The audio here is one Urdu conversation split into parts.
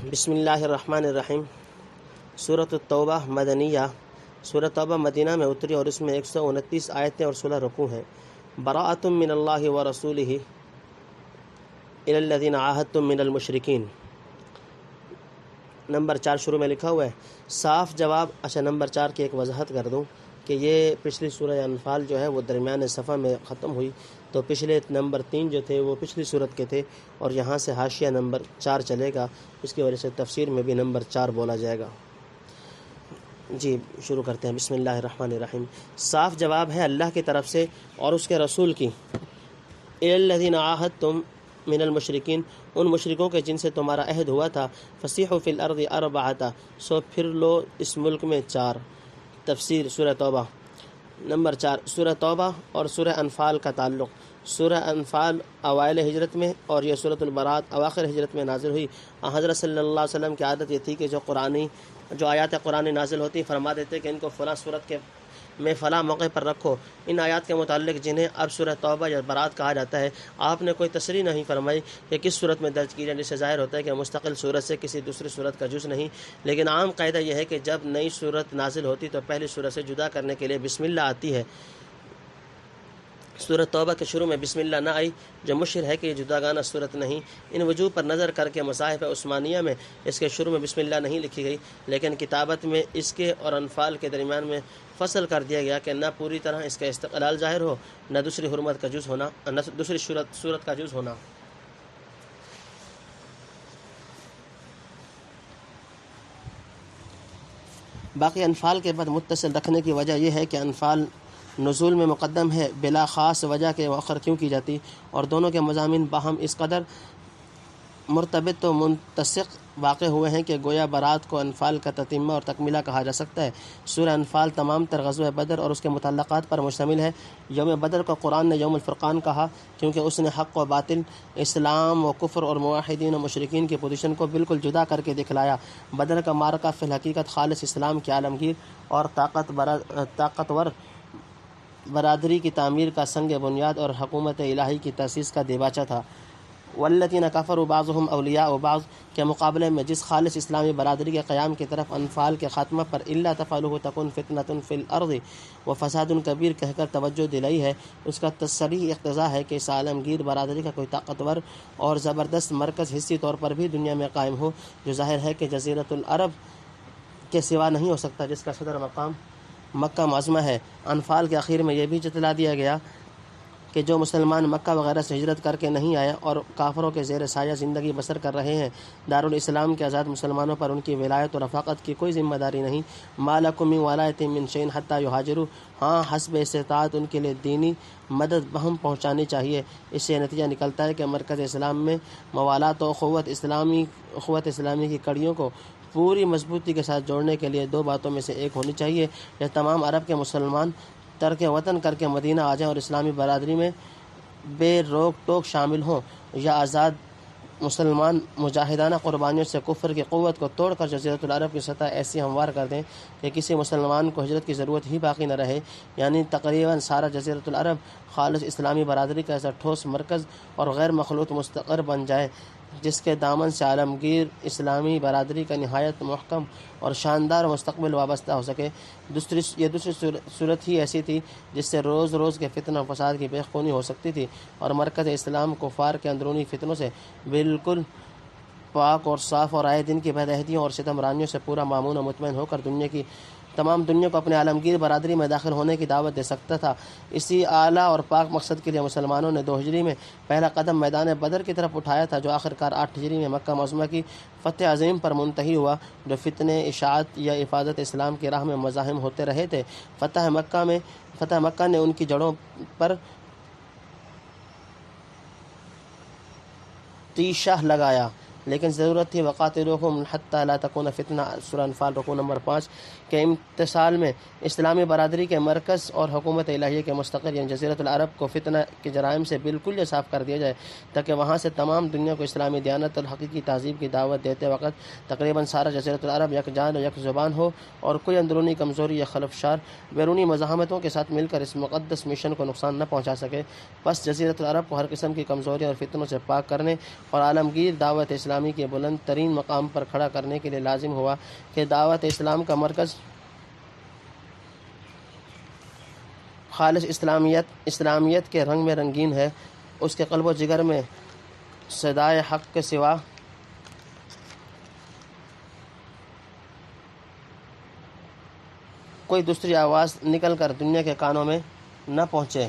بسم اللہ الرحمن الرحیم۔ سورۃ التوبہ مدنیہ۔ سورۃ توبہ مدینہ میں اتری اور اس میں 129 آیتیں اور 16 رکوع ہیں۔ براءۃ من اللہ ورسولہ الی الذین عاہدتم من المشرکین۔ نمبر 4 شروع میں لکھا ہوا ہے صاف جواب۔ نمبر 4 کی ایک وضاحت کر دوں کہ یہ پچھلی سورہ انفال جو ہے وہ درمیان صفحہ میں ختم ہوئی، تو پچھلے نمبر 3 جو تھے وہ پچھلی صورت کے تھے، اور یہاں سے حاشیہ نمبر 4 چلے گا، اس کی وجہ سے تفسیر میں بھی نمبر 4 بولا جائے گا۔ جی شروع کرتے ہیں۔ بسم اللہ الرحمن الرحیم۔ صاف جواب ہے اللہ کی طرف سے اور اس کے رسول کی۔ الی الذین عاہدتم من المشرکین، ان مشرکوں کے جن سے تمہارا عہد ہوا تھا، فسیحوا فی الارض اربعۃ، سو پھر لو اس ملک میں 4۔ تفسیر سورہ توبہ۔ نمبر 4 سورہ توبہ اور سورہ انفال کا تعلق۔ سورہ انفال اوائل ہجرت میں اور یہ سورۃ البراءۃ اواخر ہجرت میں نازل ہوئی۔ حضرت صلی اللہ علیہ وسلم کی عادت یہ تھی کہ جو آیات قرآن نازل ہوتی فرما دیتے کہ ان کو فلاں صورت کے میں فلاں موقع پر رکھو۔ ان آیات کے متعلق جنہیں اب سورہ توبہ یا برات کہا جاتا ہے، آپ نے کوئی تصریح نہیں فرمائی کہ کس صورت میں درج کی جائے، جس سے ظاہر ہوتا ہے کہ مستقل صورت سے کسی دوسری صورت کا جز نہیں، لیکن عام قاعدہ یہ ہے کہ جب نئی صورت نازل ہوتی تو پہلی صورت سے جدا کرنے کے لیے بسم اللہ آتی ہے۔ سورۃ توبہ کے شروع میں بسم اللہ نہ آئی، جو مشر ہے کہ یہ جداگانہ صورت نہیں۔ ان وجوہ پر نظر کر کے مصاحف عثمانیہ میں اس کے شروع میں بسم اللہ نہیں لکھی گئی، لیکن کتابت میں اس کے اور انفال کے درمیان میں فصل کر دیا گیا کہ نہ پوری طرح اس کا استقلال ظاہر ہو، نہ دوسری حرمت کا جز ہونا، نہ دوسری صورت کا جز ہونا۔ باقی انفال کے بعد متصل رکھنے کی وجہ یہ ہے کہ انفال نزول میں مقدم ہے، بلا خاص وجہ کے مؤخر کیوں کی جاتی، اور دونوں کے مضامین باہم اس قدر مرتبط و منتسق واقع ہوئے ہیں کہ گویا برات کو انفال کا تتمہ اور تکملہ کہا جا سکتا ہے۔ سورہ انفال تمام تر غزوہ بدر اور اس کے متعلقات پر مشتمل ہے۔ یوم بدر کو قرآن نے یوم الفرقان کہا کیونکہ اس نے حق و باطل، اسلام و کفر اور موحدین و مشرکین کی پوزیشن کو بالکل جدا کر کے دکھلایا۔ بدر کا معرکہ فی الحقیقت خالص اسلام کی عالمگیر اور طاقتور برادری کی تعمیر کا سنگ بنیاد اور حکومت الہی کی تاسیس کا دیباچہ تھا۔ والذین کفروا بعضهم اولیاء بعض کے مقابلے میں جس خالص اسلامی برادری کے قیام کی طرف انفال کے خاتمہ پر الا تفعلوا تکن فتنۃ فی الارض وفساد کبیر کہہ کر توجہ دلائی ہے، اس کا صریح اقتضا ہے کہ اس عالمگیر برادری کا کوئی طاقتور اور زبردست مرکز حصی طور پر بھی دنیا میں قائم ہو، جو ظاہر ہے کہ جزیرۃ العرب کے سوا نہیں ہو سکتا، جس کا صدر مقام مکہ معظمہ ہے۔ انفال کے اخیر میں یہ بھی جتلا دیا گیا کہ جو مسلمان مکہ وغیرہ سے ہجرت کر کے نہیں آئے اور کافروں کے زیر سایہ زندگی بسر کر رہے ہیں، دارالاسلام کے آزاد مسلمانوں پر ان کی ولایت و رفاقت کی کوئی ذمہ داری نہیں۔ ما لکم من ولایۃ من شیء حتی یہاجروا، ہاں حسب استطاعت ان کے لیے دینی مدد بہم پہنچانی چاہیے۔ اس سے نتیجہ نکلتا ہے کہ مرکز اسلام میں موالات و اخوت اسلامی کی کڑیوں کو پوری مضبوطی کے ساتھ جوڑنے کے لیے 2 باتوں میں سے ایک ہونی چاہیے، یا تمام عرب کے مسلمان ترک وطن کر کے مدینہ آ جائیں اور اسلامی برادری میں بے روک ٹوک شامل ہوں، یا آزاد مسلمان مجاہدانہ قربانیوں سے کفر کی قوت کو توڑ کر جزیرۃ العرب کی سطح ایسی ہموار کر دیں کہ کسی مسلمان کو ہجرت کی ضرورت ہی باقی نہ رہے، یعنی تقریباً سارا جزیرۃ العرب خالص اسلامی برادری کا ایسا ٹھوس مرکز اور غیر مخلوط مستقر بن جائے جس کے دامن سے عالمگیر اسلامی برادری کا نہایت محکم اور شاندار مستقبل وابستہ ہو سکے۔ یہ دوسری صورت ہی ایسی تھی جس سے روز روز کے فتنہ و فساد کی بے خونی ہو سکتی تھی، اور مرکز اسلام کفار کے اندرونی فتنوں سے بالکل پاک اور صاف اور آئے دن کی بدعہدیوں اور ستم رانیوں سے پورا مامون و مطمئن ہو کر تمام دنیا کو اپنے عالمگیر برادری میں داخل ہونے کی دعوت دے سکتا تھا۔ اسی اعلیٰ اور پاک مقصد کے لیے مسلمانوں نے 2 ہجری میں پہلا قدم میدان بدر کی طرف اٹھایا تھا، جو آخرکار 8 ہجری میں مکہ معظمہ کی فتح عظیم پر منتہی ہوا، جو فتنے، اشاعت یا حفاظت اسلام کی راہ میں مزاحم ہوتے رہے تھے۔ فتح مکہ نے ان کی جڑوں پر تیشہ لگایا، لیکن ضرورت تھی وقاتلوہم حتی لا تکون فتنہ، سورہ انفال رکوع نمبر 5 کے امتثال میں اسلامی برادری کے مرکز اور حکومت الہیہ کے مستقر یعنی جزیرۃ العرب کو فتنہ کے جرائم سے بالکل صاف کر دیا جائے، تاکہ وہاں سے تمام دنیا کو اسلامی دیانت اور حقیقی تہذیب کی دعوت دیتے وقت تقریباً سارا جزیرۃ العرب یک جان و یک زبان ہو، اور کوئی اندرونی کمزوری یا خلفشار بیرونی مزاحمتوں کے ساتھ مل کر اس مقدس مشن کو نقصان نہ پہنچا سکے۔ بس جزیرۃ العرب کو ہر قسم کی کمزوری اور فتنوں سے پاک کرنے اور عالمگیر دعوت اسلام اسلامی کے بلند ترین مقام پر کھڑا کرنے کے لیے لازم ہوا کہ دعوت اسلام کا مرکز خالص اسلامیت کے رنگ میں رنگین ہے، اس کے قلب و جگر میں صدائے حق کے سوا کوئی دوسری آواز نکل کر دنیا کے کانوں میں نہ پہنچے۔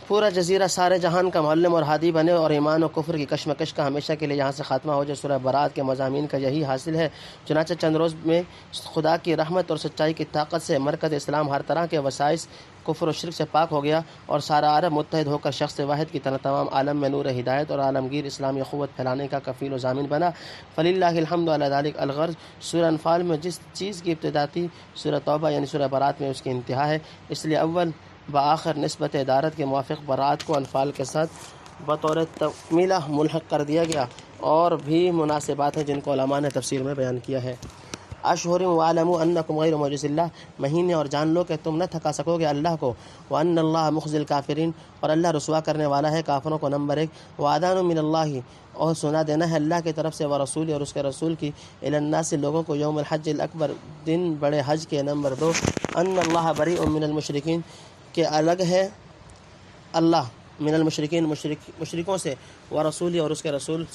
پورا جزیرہ سارے جہان کا معلم اور ہادی بنے اور ایمان و کفر کی کشمکش کا ہمیشہ کے لیے یہاں سے خاتمہ ہو جائے۔ سورہ برات کے مضامین کا یہی حاصل ہے۔ چنانچہ چند روز میں خدا کی رحمت اور سچائی کی طاقت سے مرکز اسلام ہر طرح کے وسائس کفر و شرک سے پاک ہو گیا اور سارا عرب متحد ہو کر شخص واحد کی طرح تمام عالم میں نور ہدایت اور عالمگیر اسلامی قوت پھیلانے کا کفیل و ضامن بنا۔ فللہ الحمد علی ذلک الغرض۔ سورہ انفال میں جس چیز کی ابتدا تھی، سورہ توبہ یعنی سورہ برات میں اس کی انتہا ہے، اس لیے اول بآخر نسبت ادارت کے موافق برات کو انفال کے ساتھ بطور تکمیلہ ملحق کر دیا گیا۔ اور بھی مناسبات ہیں جن کو علماء نے تفسیر میں بیان کیا ہے۔ اشہر وعلموا انکم غیر معجز اللہ، مہینے اور جان لو کہ تم نہ تھکا سکو گے اللہ کو۔ وان اللہ مخزی الکافرین، اور اللہ رسوا کرنے والا ہے کافروں کو۔ نمبر 1 وعدان من اللہ، اور سنا دینا ہے اللہ کی طرف سے، ورسول اور اس کے رسول کی، الی الناس لوگوں کو، یوم الحج الاکبر دن بڑے حج کے۔ نمبر 2 ان اللہ بریء من المشرکین، کہ الگ ہے اللہ من المشرکین مشرکوں سے، ورسول اور اس کے رسول۔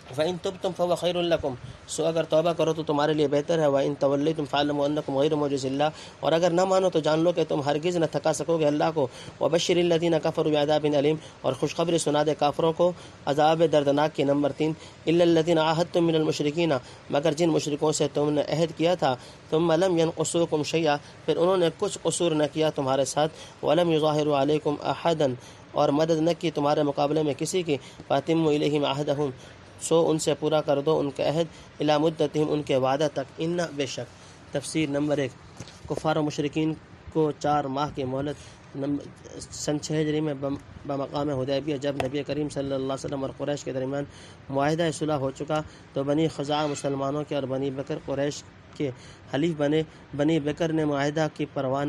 فَإِن تُبْتُمْ فَهُوَ خَيْرٌ لَكُمْ، سو اگر توبہ کرو تو تمہارے لیے بہتر ہے۔ وَإِن تَوَلَّيْتُمْ فَاعْلَمُوا أَنَّكُمْ غَيْرُ مُعْجِزِ اللَّهِ، اور اگر نہ مانو تو جان لو کہ تم ہرگز نہ تھکا سکو گے اللہ کو۔ وَبَشِّرِ الَّذِينَ كَفَرُوا بِعَذَابٍ أَلِيمٍ، اور خوشخبری سنا دے کافروں کو عذاب دردناک کی۔ نمبر 3 إِلَّا الَّذِينَ عَاهَدتُّم مِّنَ الْمُشْرِكِينَ، مگر جن مشرکوں سے تم نے عہد کیا تھا، ثُمَّ لَمْ يَنقُصُوكُمْ شَيْئًا، پھر انہوں نے کچھ قصور نہ کیا تمہارے ساتھ، وَلَمْ يُظَاهِرُوا عَلَيْكُمْ أَحَدًا، اور مدد نہ کی تمہارے مقابلے میں کسی کی، فَأَتِمُّوا إِلَيْهِمْ عَهْدَهُمْ، سو ان سے پورا کر دو ان کا عہد، الی مدتہم، ان کے وعدہ تک۔ ان بے شک۔ تفسیر نمبر 1 کفار و مشرکین کو 4 ماہ کی مہلت۔ سن 6 ہجری میں بمقام حدیبیہ جب نبی کریم صلی اللہ علیہ وسلم اور قریش کے درمیان معاہدہ صلح ہو چکا تو بنی خزاعہ مسلمانوں کے اور بنی بکر قریش کے حلیف بنے۔ بنی بکر نے معاہدہ کی پرواہ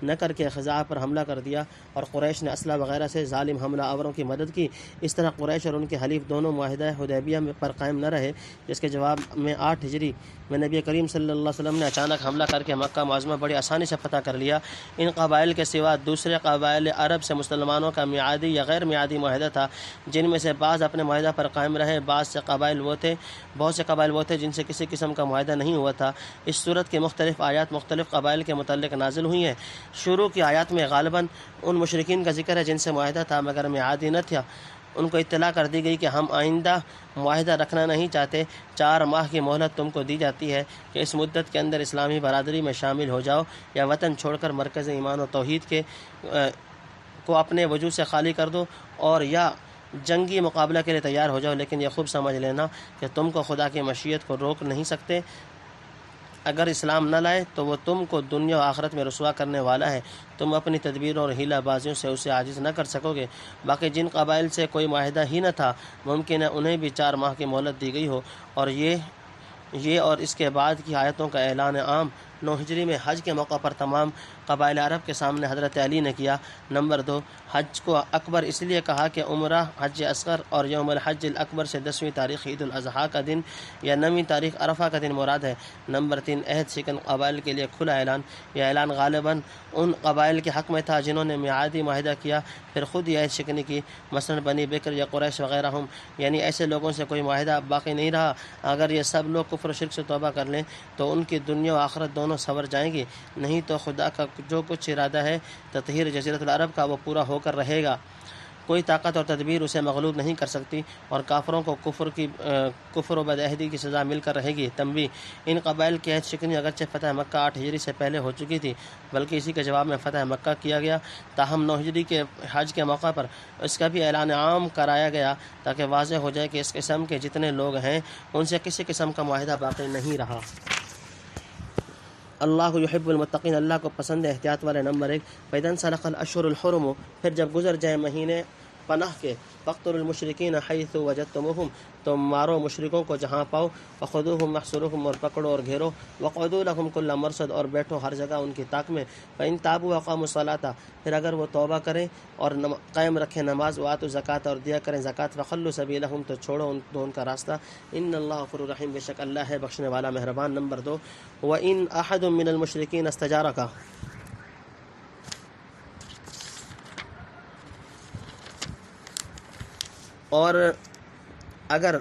نہ کر کے خزاعہ پر حملہ کر دیا اور قریش نے اسلحہ وغیرہ سے ظالم حملہ آوروں کی مدد کی۔ اس طرح قریش اور ان کے حلیف دونوں معاہدہ حدیبیہ پر قائم نہ رہے، جس کے جواب میں 8 ہجری میں نبی کریم صلی اللہ علیہ وسلم نے اچانک حملہ کر کے مکہ معظمہ بڑی آسانی سے فتح کر لیا۔ ان قبائل کے سوا دوسرے قبائل عرب سے مسلمانوں کا میعادی یا غیر میعادی معاہدہ تھا، جن میں سے بعض اپنے معاہدہ پر قائم رہے، بہت سے قبائل وہ تھے جن سے کسی قسم کا معاہدہ نہیں ہوا تھا۔ اس صورت کی مختلف آیات مختلف قبائل کے متعلق نازل ہوئی ہیں۔ شروع کی آیات میں غالباً ان مشرکین کا ذکر ہے جن سے معاہدہ تھا مگر میعادی نہ تھا، ان کو اطلاع کر دی گئی کہ ہم آئندہ معاہدہ رکھنا نہیں چاہتے، 4 ماہ کی مہلت تم کو دی جاتی ہے کہ اس مدت کے اندر اسلامی برادری میں شامل ہو جاؤ، یا وطن چھوڑ کر مرکز ایمان و توحید کو اپنے وجود سے خالی کر دو، اور یا جنگی مقابلہ کے لیے تیار ہو جاؤ، لیکن یہ خوب سمجھ لینا کہ تم کو خدا کی مشیت کو روک نہیں سکتے۔ اگر اسلام نہ لائے تو وہ تم کو دنیا و آخرت میں رسوا کرنے والا ہے، تم اپنی تدبیروں اور ہیلہ بازیوں سے اسے عاجز نہ کر سکو گے۔ باقی جن قبائل سے کوئی معاہدہ ہی نہ تھا، ممکن ہے انہیں بھی 4 ماہ کی مہلت دی گئی ہو، اور یہ اور اس کے بعد کی آیتوں کا اعلان عام 9 ہجری میں حج کے موقع پر تمام قبائل عرب کے سامنے حضرت علی نے کیا۔ نمبر 2 حج کو اکبر اس لیے کہا کہ عمرہ حج اصغر اور یوم الحج الاکبر سے 10ویں تاریخ عید الاضحیٰ کا دن یا 9ویں تاریخ عرفہ کا دن مراد ہے۔ نمبر 3 عہد شکن قبائل کے لیے کھلا اعلان، یہ اعلان غالباً ان قبائل کے حق میں تھا جنہوں نے میعادی معاہدہ کیا پھر خود یہ عہد شکنی کی، مثلا بنی بکر یا قریش وغیرہ ہم، یعنی ایسے لوگوں سے کوئی معاہدہ باقی نہیں رہا۔ اگر یہ سب لوگ کفر و شرک سے توبہ کر لیں تو ان کی دنیا و آخرت دونوں سنور جائیں گی، نہیں تو خدا کا جو کچھ ارادہ ہے تطہیر جزیرۃ العرب کا وہ پورا ہو کر رہے گا، کوئی طاقت اور تدبیر اسے مغلوب نہیں کر سکتی، اور کافروں کو کفر و بدعہدی کی سزا مل کر رہے گی۔ تنبیہ، ان قبائل کی عہد شکنی اگرچہ فتح مکہ 8 ہجری سے پہلے ہو چکی تھی، بلکہ اسی کے جواب میں فتح مکہ کیا گیا، تاہم 9 ہجری کے حج کے موقع پر اس کا بھی اعلان عام کرایا گیا تاکہ واضح ہو جائے کہ اس قسم کے جتنے لوگ ہیں ان سے کسی قسم کا معاہدہ باقی نہیں رہا۔ اللہ یحب المتقین، اللہ کو پسند ہے احتیاط والے۔ نمبر 1 فَإِذَا انْسَلَخَ الْأَشْهُرُ الْحُرُمُ، پھر جب گزر جائے مہینے پناہ کے فاقتلوا المشرکین حیث وجدتموہم، تم مارو مشرکوں کو جہاں پاؤ، فخذوہم واحصروہم، اور پکڑو اور گھیرو، وقعدوا لہم کل مرصد، اور بیٹھو ہر جگہ ان کی طاق میں، فإن تابوا واقاموا الصلاۃ، پھر اگر وہ توبہ کریں اور قائم رکھیں نماز، وآتوا الزکوٰۃ، اور دیا کریں زکوٰۃ، فخلوا سبیلہم، تو چھوڑو ان کا راستہ، ان اللہ غفور رحیم، بے شک اللہ ہے بخشنے والا مہربان۔ نمبر 2، وإن أحد من المشرکین استجارک، اور اگر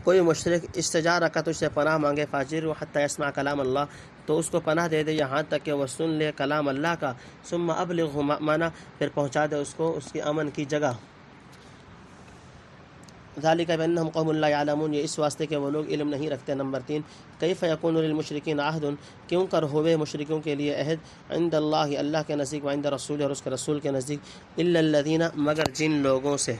کوئی مشرک استجارہ کا تجھ سے پناہ مانگے، فاجر حتی یسمع کلام اللہ، تو اس کو پناہ دے دے یہاں تک کہ وہ سن لے کلام اللہ کا، ثم ابلغہ مأمنہ، پھر پہنچا دے اس کو اس کی امن کی جگہ، ذالک بأنہم قوم لا یعلمون، یہ اس واسطے کہ وہ لوگ علم نہیں رکھتے۔ نمبر 3، کیف یکون للمشرکین عہد، کیوں کر ہوئے مشرکوں کے لیے عہد، عند اللہ، اللہ کے نزدیک، وعند رسول، اور اس کے رسول کے نزدیک، الا الذین، مگر جن لوگوں سے،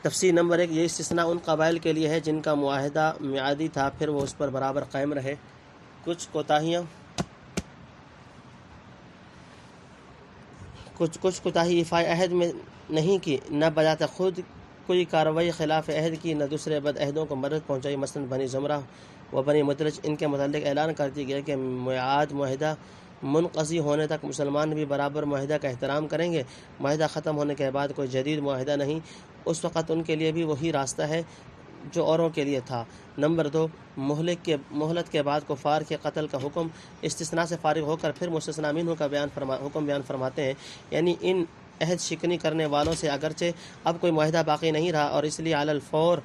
تفسیر نمبر 1، یہ استثناء ان قبائل کے لیے ہے جن کا معاہدہ میعادی تھا، پھر وہ اس پر برابر قائم رہے۔ کچھ کوتاہی ایفائے عہد میں نہیں کی، نہ بذات خود کوئی کارروائی خلاف عہد کی، نہ دوسرے بد عہدوں کو مدد پہنچائی۔ مثلا بنی زمرہ و بنی مدلج، ان کے متعلق اعلان کر دی گیا کہ معاہدہ منقضی ہونے تک مسلمان بھی برابر معاہدہ کا احترام کریں گے، معاہدہ ختم ہونے کے بعد کوئی جدید معاہدہ نہیں، اس وقت ان کے لیے بھی وہی راستہ ہے جو اوروں کے لیے تھا۔ نمبر 2، مہلت کے بعد کفار کے قتل کا حکم، استثناء سے فارغ ہو کر پھر مستثنی منہ کا حکم بیان فرماتے ہیں، یعنی ان عہد شکنی کرنے والوں سے اگرچہ اب کوئی معاہدہ باقی نہیں رہا اور اس لیے علی الفور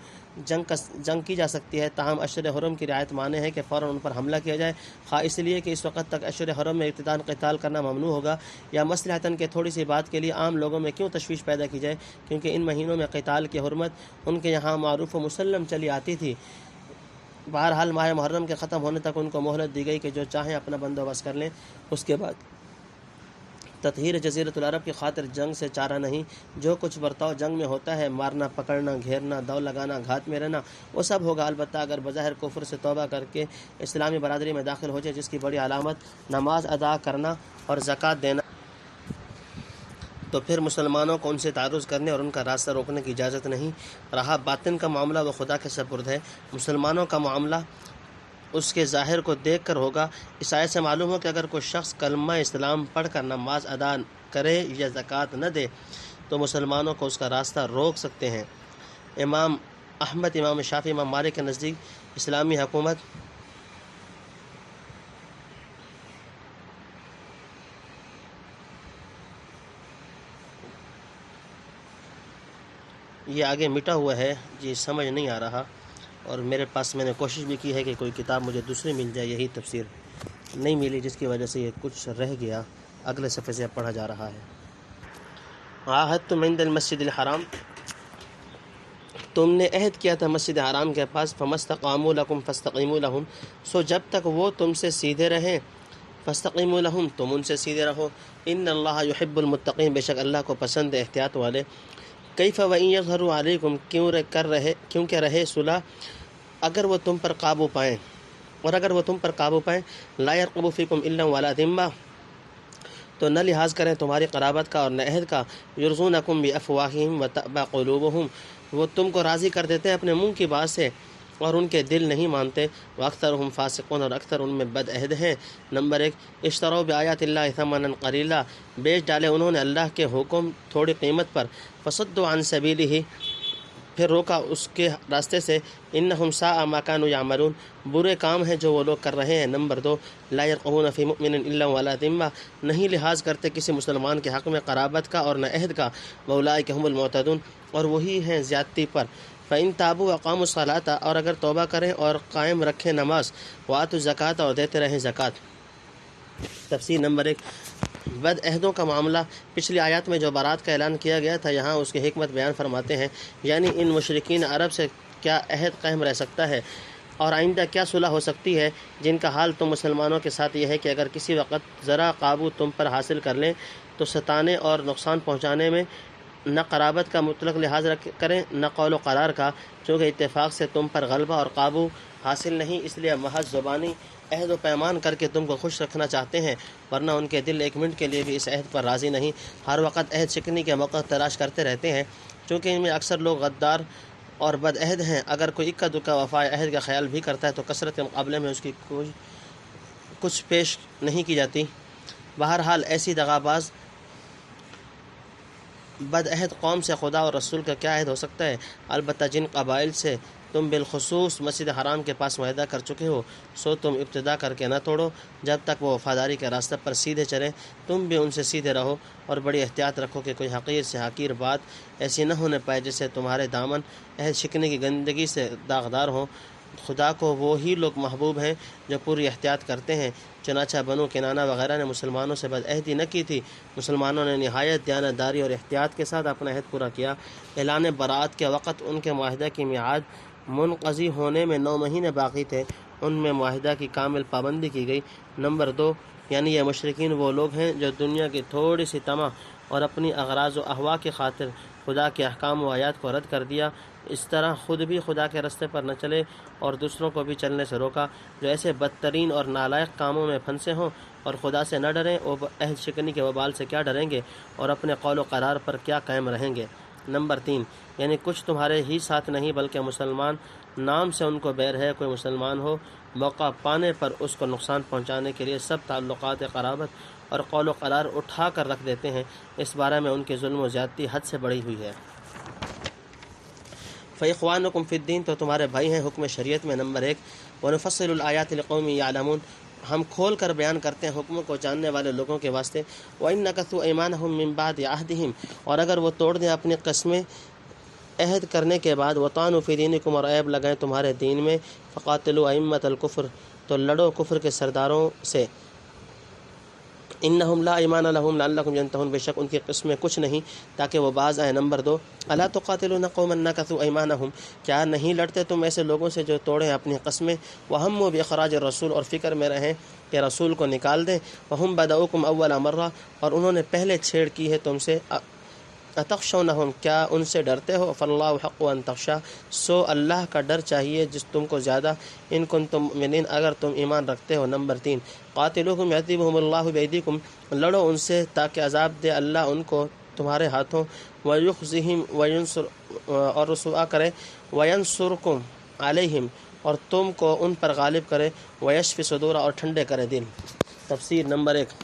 جنگ کی جا سکتی ہے، تاہم اشہر حرم کی رعایت مانے ہے کہ فوراً ان پر حملہ کیا جائے، خواہ اس لیے کہ اس وقت تک اشہر حرم میں ابتداءً قتال کرنا ممنوع ہوگا، یا مصلحتاً کہ تھوڑی سی بات کے لیے عام لوگوں میں کیوں تشویش پیدا کی جائے، کیونکہ ان مہینوں میں قتال کی حرمت ان کے یہاں معروف و مسلم چلی آتی تھی۔ بہرحال ماہ محرم کے ختم ہونے تک ان کو مہلت دی گئی کہ جو چاہیں اپنا بندوبست کر لیں، اس کے بعد تطہیر جزیرۃ العرب کی خاطر جنگ سے چارہ نہیں، جو کچھ برتاؤ جنگ میں ہوتا ہے، مارنا، پکڑنا، گھیرنا، دو لگانا، گھات میں رہنا، وہ سب ہوگا، البتہ اگر بظاہر کفر سے توبہ کر کے اسلامی برادری میں داخل ہو جائے، جس کی بڑی علامت نماز ادا کرنا اور زکوٰۃ دینا، تو پھر مسلمانوں کو ان سے تعرض کرنے اور ان کا راستہ روکنے کی اجازت نہیں۔ رہا باطن کا معاملہ، وہ خدا کے سپرد ہے، مسلمانوں کا معاملہ اس کے ظاہر کو دیکھ کر ہوگا۔ اس آیت سے معلوم ہو کہ اگر کوئی شخص کلمہ اسلام پڑھ کر نماز ادا کرے یا زکوٰۃ نہ دے تو مسلمانوں کو اس کا راستہ روک سکتے ہیں۔ امام احمد، امام شافعی، امام مالک کے نزدیک اسلامی حکومت یہ آگے مٹا ہوا ہے جی، سمجھ نہیں آ رہا، اور میرے پاس میں نے کوشش بھی کی ہے کہ کوئی کتاب مجھے دوسری مل جائے، یہی تفسیر نہیں ملی، جس کی وجہ سے یہ کچھ رہ گیا، اگلے صفحے سے پڑھا جا رہا ہے۔ عاہدتم عند المسجد الحرام، تم نے عہد کیا تھا مسجد حرام کے پاس، فمستقاموا لکم فاستقیموا لہم، سو جب تک وہ تم سے سیدھے رہیں، فاستقیموا لہم، تم ان سے سیدھے رہو، ان اللہ یحب المتقین، بے شک اللہ کو پسند ہے احتیاط والے۔ کیف وإن یظہروا علیکم، کیونکہ رہے صلح اگر وہ تم پر قابو پائیں، اور اگر وہ تم پر قابو پائیں، لا یرقبوا فیکم الا ولا ذمہ، تو نہ لحاظ کریں تمہاری قرابت کا اور نہ عہد کا، یرضونکم بافواہہم وتأبی قلوبہم، وہ تم کو راضی کر دیتے ہیں اپنے منہ کی بات سے اور ان کے دل نہیں مانتے، واکثرہم فاسقون، اور اکثر ان میں بد عہد ہیں۔ نمبر 1، اشتروا بآیات اللہ ثمنا قلیلا، بیچ ڈالے انہوں نے اللہ کے حکم تھوڑی قیمت پر، فصدوا عن سبیلہ، پھر روکا اس کے راستے سے، انہم ساء ما کانوا یعملون، برے کام ہیں جو وہ لوگ کر رہے ہیں۔ نمبر 2، لا یرقبون فی مؤمن الا ولا ذمہ، نہیں لحاظ کرتے کسی مسلمان کے حق میں قرابت کا اور نہ عہد کا، واولئک هم المعتدون، اور وہی ہیں زیادتی پر۔ فإن تابوا واقاموا الصلاۃ، اور اگر توبہ کریں اور قائم رکھیں نماز، وآتوا الزکوٰۃ، اور دیتے رہیں زکوٰۃ۔ تفسیر نمبر 1، بد عہدوں کا معاملہ، پچھلی آیات میں جو برات کا اعلان کیا گیا تھا، یہاں اس کی حکمت بیان فرماتے ہیں، یعنی ان مشرکین عرب سے کیا عہد قائم رہ سکتا ہے اور آئندہ کیا صلح ہو سکتی ہے، جن کا حال تم مسلمانوں کے ساتھ یہ ہے کہ اگر کسی وقت ذرا قابو تم پر حاصل کر لیں تو ستانے اور نقصان پہنچانے میں نہ قرابت کا مطلق لحاظ کریں نہ قول و قرار کا، چونکہ اتفاق سے تم پر غلبہ اور قابو حاصل نہیں، اس لیے محض زبانی عہد و پیمان کر کے تم کو خوش رکھنا چاہتے ہیں، ورنہ ان کے دل ایک منٹ کے لیے بھی اس عہد پر راضی نہیں، ہر وقت عہد شکنی کے موقع تلاش کرتے رہتے ہیں، چونکہ ان میں اکثر لوگ غدار اور بد عہد ہیں۔ اگر کوئی اکا دکا وفائے عہد کا خیال بھی کرتا ہے تو کثرت کے مقابلے میں اس کی کچھ پیش نہیں کی جاتی۔ بہرحال ایسی دغاباز بد عہد قوم سے خدا اور رسول کا کیا عہد ہو سکتا ہے؟ البتہ جن قبائل سے تم بالخصوص مسجد حرام کے پاس معاہدہ کر چکے ہو، سو تم ابتدا کر کے نہ توڑو جب تک وہ وفاداری کے راستہ پر سیدھے چلیں، تم بھی ان سے سیدھے رہو اور بڑی احتیاط رکھو کہ کوئی حقیر سے حقیر بات ایسی نہ ہونے پائے جس سے تمہارے دامن عہد شکنی کی گندگی سے داغدار ہوں۔ خدا کو وہی لوگ محبوب ہیں جو پوری احتیاط کرتے ہیں، چنانچہ بنو کنانہ وغیرہ نے مسلمانوں سے بد عہدی نہ کی تھی، مسلمانوں نے نہایت دیانت داری اور احتیاط کے ساتھ اپنا عہد پورا کیا۔ اعلان برات کے وقت ان کے معاہدہ کی میعاد منقضی ہونے میں 9 مہینے باقی تھے، ان میں معاہدہ کی کامل پابندی کی گئی۔ نمبر 2، یعنی یہ مشرکین وہ لوگ ہیں جو دنیا کی تھوڑی سی طمع اور اپنی اغراض و اہوا کی خاطر خدا کے احکام و آیات کو رد کر دیا، اس طرح خود بھی خدا کے راستے پر نہ چلے اور دوسروں کو بھی چلنے سے روکا، جو ایسے بدترین اور نالائق کاموں میں پھنسے ہوں اور خدا سے نہ ڈریں، وہ عہد شکنی کے وبال سے کیا ڈریں گے اور اپنے قول و قرار پر کیا قائم رہیں گے۔ نمبر 3، یعنی کچھ تمہارے ہی ساتھ نہیں بلکہ مسلمان نام سے ان کو بیر ہے، کوئی مسلمان ہو، موقع پانے پر اس کو نقصان پہنچانے کے لیے سب تعلقات قرابت اور قول و قرار اٹھا کر رکھ دیتے ہیں، اس بارے میں ان کی ظلم و زیادتی حد سے بڑھی ہوئی ہے۔ فَإِخْوَانُكُمْ فِي الدِّينِ، تو تمہارے بھائی ہیں حکم شریعت میں۔ نمبر 1، وَنُفَصِّلُ الْآيَاتِ لِقَوْمٍ يَعْلَمُونَ، ہم کھول کر بیان کرتے ہیں حکموں کو جاننے والے لوگوں کے واسطے۔ وَإِن نَكَثُوا أَيْمَانَهُم مِّن بَعْدِ عَهْدِهِمْ، اور اگر وہ توڑ دیں اپنی قسمیں عہد کرنے کے بعد، وَطَعَنُوا فِي دِينِكُمْ، اور عیب لگائیں تمہارے دین میں، فَقَاتِلُوا أَئِمَّةَ الْكُفْرِ، تو لڑو کفر کے سرداروں سے۔ انہم لا ایمان لہم لعلکم ینتہون، بے شک ان کی قسمیں کچھ نہیں تاکہ وہ باز آئیں۔ نمبر 2، الا تقاتلون قوما نکثوا ایمانہم، کیا نہیں لڑتے تم ایسے لوگوں سے جو توڑیں اپنی قسمیں، وہموا باخراج الرسول، اور فکر میں رہیں کہ رسول کو نکال دیں، وہم بدؤکم اول مرہ، اور انہوں نے پہلے چھیڑ کی ہے تم سے، اتخشونہم، کیا ان سے ڈرتے ہو، فاللہ حق ان تخشا، سو اللہ کا ڈر چاہیے جس تم کو زیادہ، ان کنتم مؤمنین، اگر تم ایمان رکھتے ہو۔ نمبر 3، قاتلوہم یعذبہم اللہ بایدیکم، لڑو ان سے تاکہ عذاب دے اللہ ان کو تمہارے ہاتھوں، ویخزہم اور رسوا کرے، وینصرکم علیہم، اور تم کو ان پر غالب کرے، ویشفی صدور، اور ٹھنڈے کرے دل۔ تفسیر۔ نمبر 1،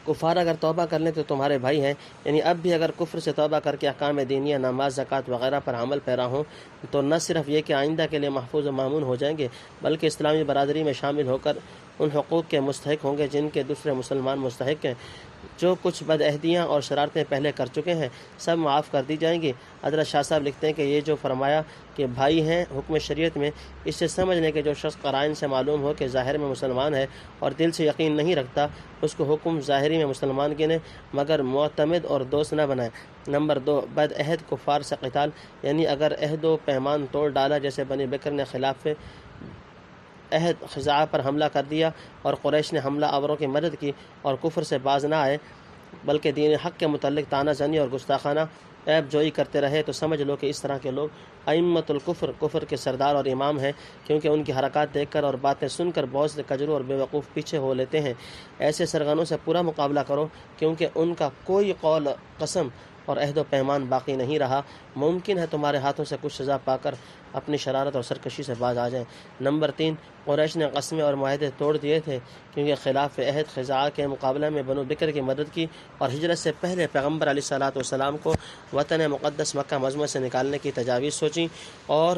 کفار اگر توبہ کر لیں تو تمہارے بھائی ہیں، یعنی اب بھی اگر کفر سے توبہ کر کے احکام دینیہ، نماز، زکوٰۃ وغیرہ پر عمل پیرا ہوں تو نہ صرف یہ کہ آئندہ کے لیے محفوظ و مامون ہو جائیں گے بلکہ اسلامی برادری میں شامل ہو کر ان حقوق کے مستحق ہوں گے جن کے دوسرے مسلمان مستحق ہیں۔ جو کچھ بد عہدیاں اور شرارتیں پہلے کر چکے ہیں سب معاف کر دی جائیں گی۔ حضرت شاہ صاحب لکھتے ہیں کہ یہ جو فرمایا کہ بھائی ہیں حکم شریعت میں، اس سے سمجھ لیں کہ جو شخص قرائن سے معلوم ہو کہ ظاہر میں مسلمان ہے اور دل سے یقین نہیں رکھتا، اس کو حکم ظاہری میں مسلمان گنے مگر معتمد اور دوست نہ بنائے۔ نمبر 2، بد عہد کفار سے قتال، یعنی اگر عہد و پیمان توڑ ڈالا، جیسے بنی بکر نے خلاف عہد خزاعہ پر حملہ کر دیا اور قریش نے حملہ آوروں کی مدد کی اور کفر سے باز نہ آئے بلکہ دین حق کے متعلق طعنہ زنی اور گستاخانہ عیب جوئی کرتے رہے، تو سمجھ لو کہ اس طرح کے لوگ ائمۃ الکفر، کفر کے سردار اور امام ہیں، کیونکہ ان کی حرکات دیکھ کر اور باتیں سن کر بہت سے کجرو اور بے وقوف پیچھے ہو لیتے ہیں۔ ایسے سرغنوں سے پورا مقابلہ کرو، کیونکہ ان کا کوئی قول، قسم اور عہد و پیمان باقی نہیں رہا۔ ممکن ہے تمہارے ہاتھوں سے کچھ سزا پا کر اپنی شرارت اور سرکشی سے باز آ جائیں۔ نمبر 3، قریش نے قسمیں اور معاہدے توڑ دیے تھے، کیونکہ خلاف عہد خزاعہ کے مقابلہ میں بنو بکر کی مدد کی اور ہجرت سے پہلے پیغمبر علیہ الصلوۃ والسلام کو وطن مقدس مکہ معظمہ سے نکالنے کی تجاویز سوچیں اور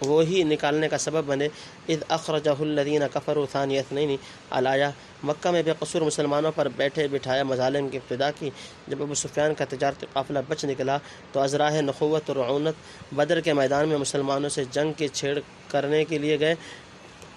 وہی نکالنے کا سبب بنے۔ اذ اخرجہ الذین کفروا ثانی اثنین، الآیہ، مکہ میں بے قصور مسلمانوں پر بیٹھے بٹھایا مظالم کی ابتدا کی۔ جب ابو سفیان کا تجارتی قافلہ بچ نکلا تو ازراہ نخوت اور رعونت بدر کے میدان میں مسلمانوں سے جنگ کی چھیڑ کرنے کے لیے گئے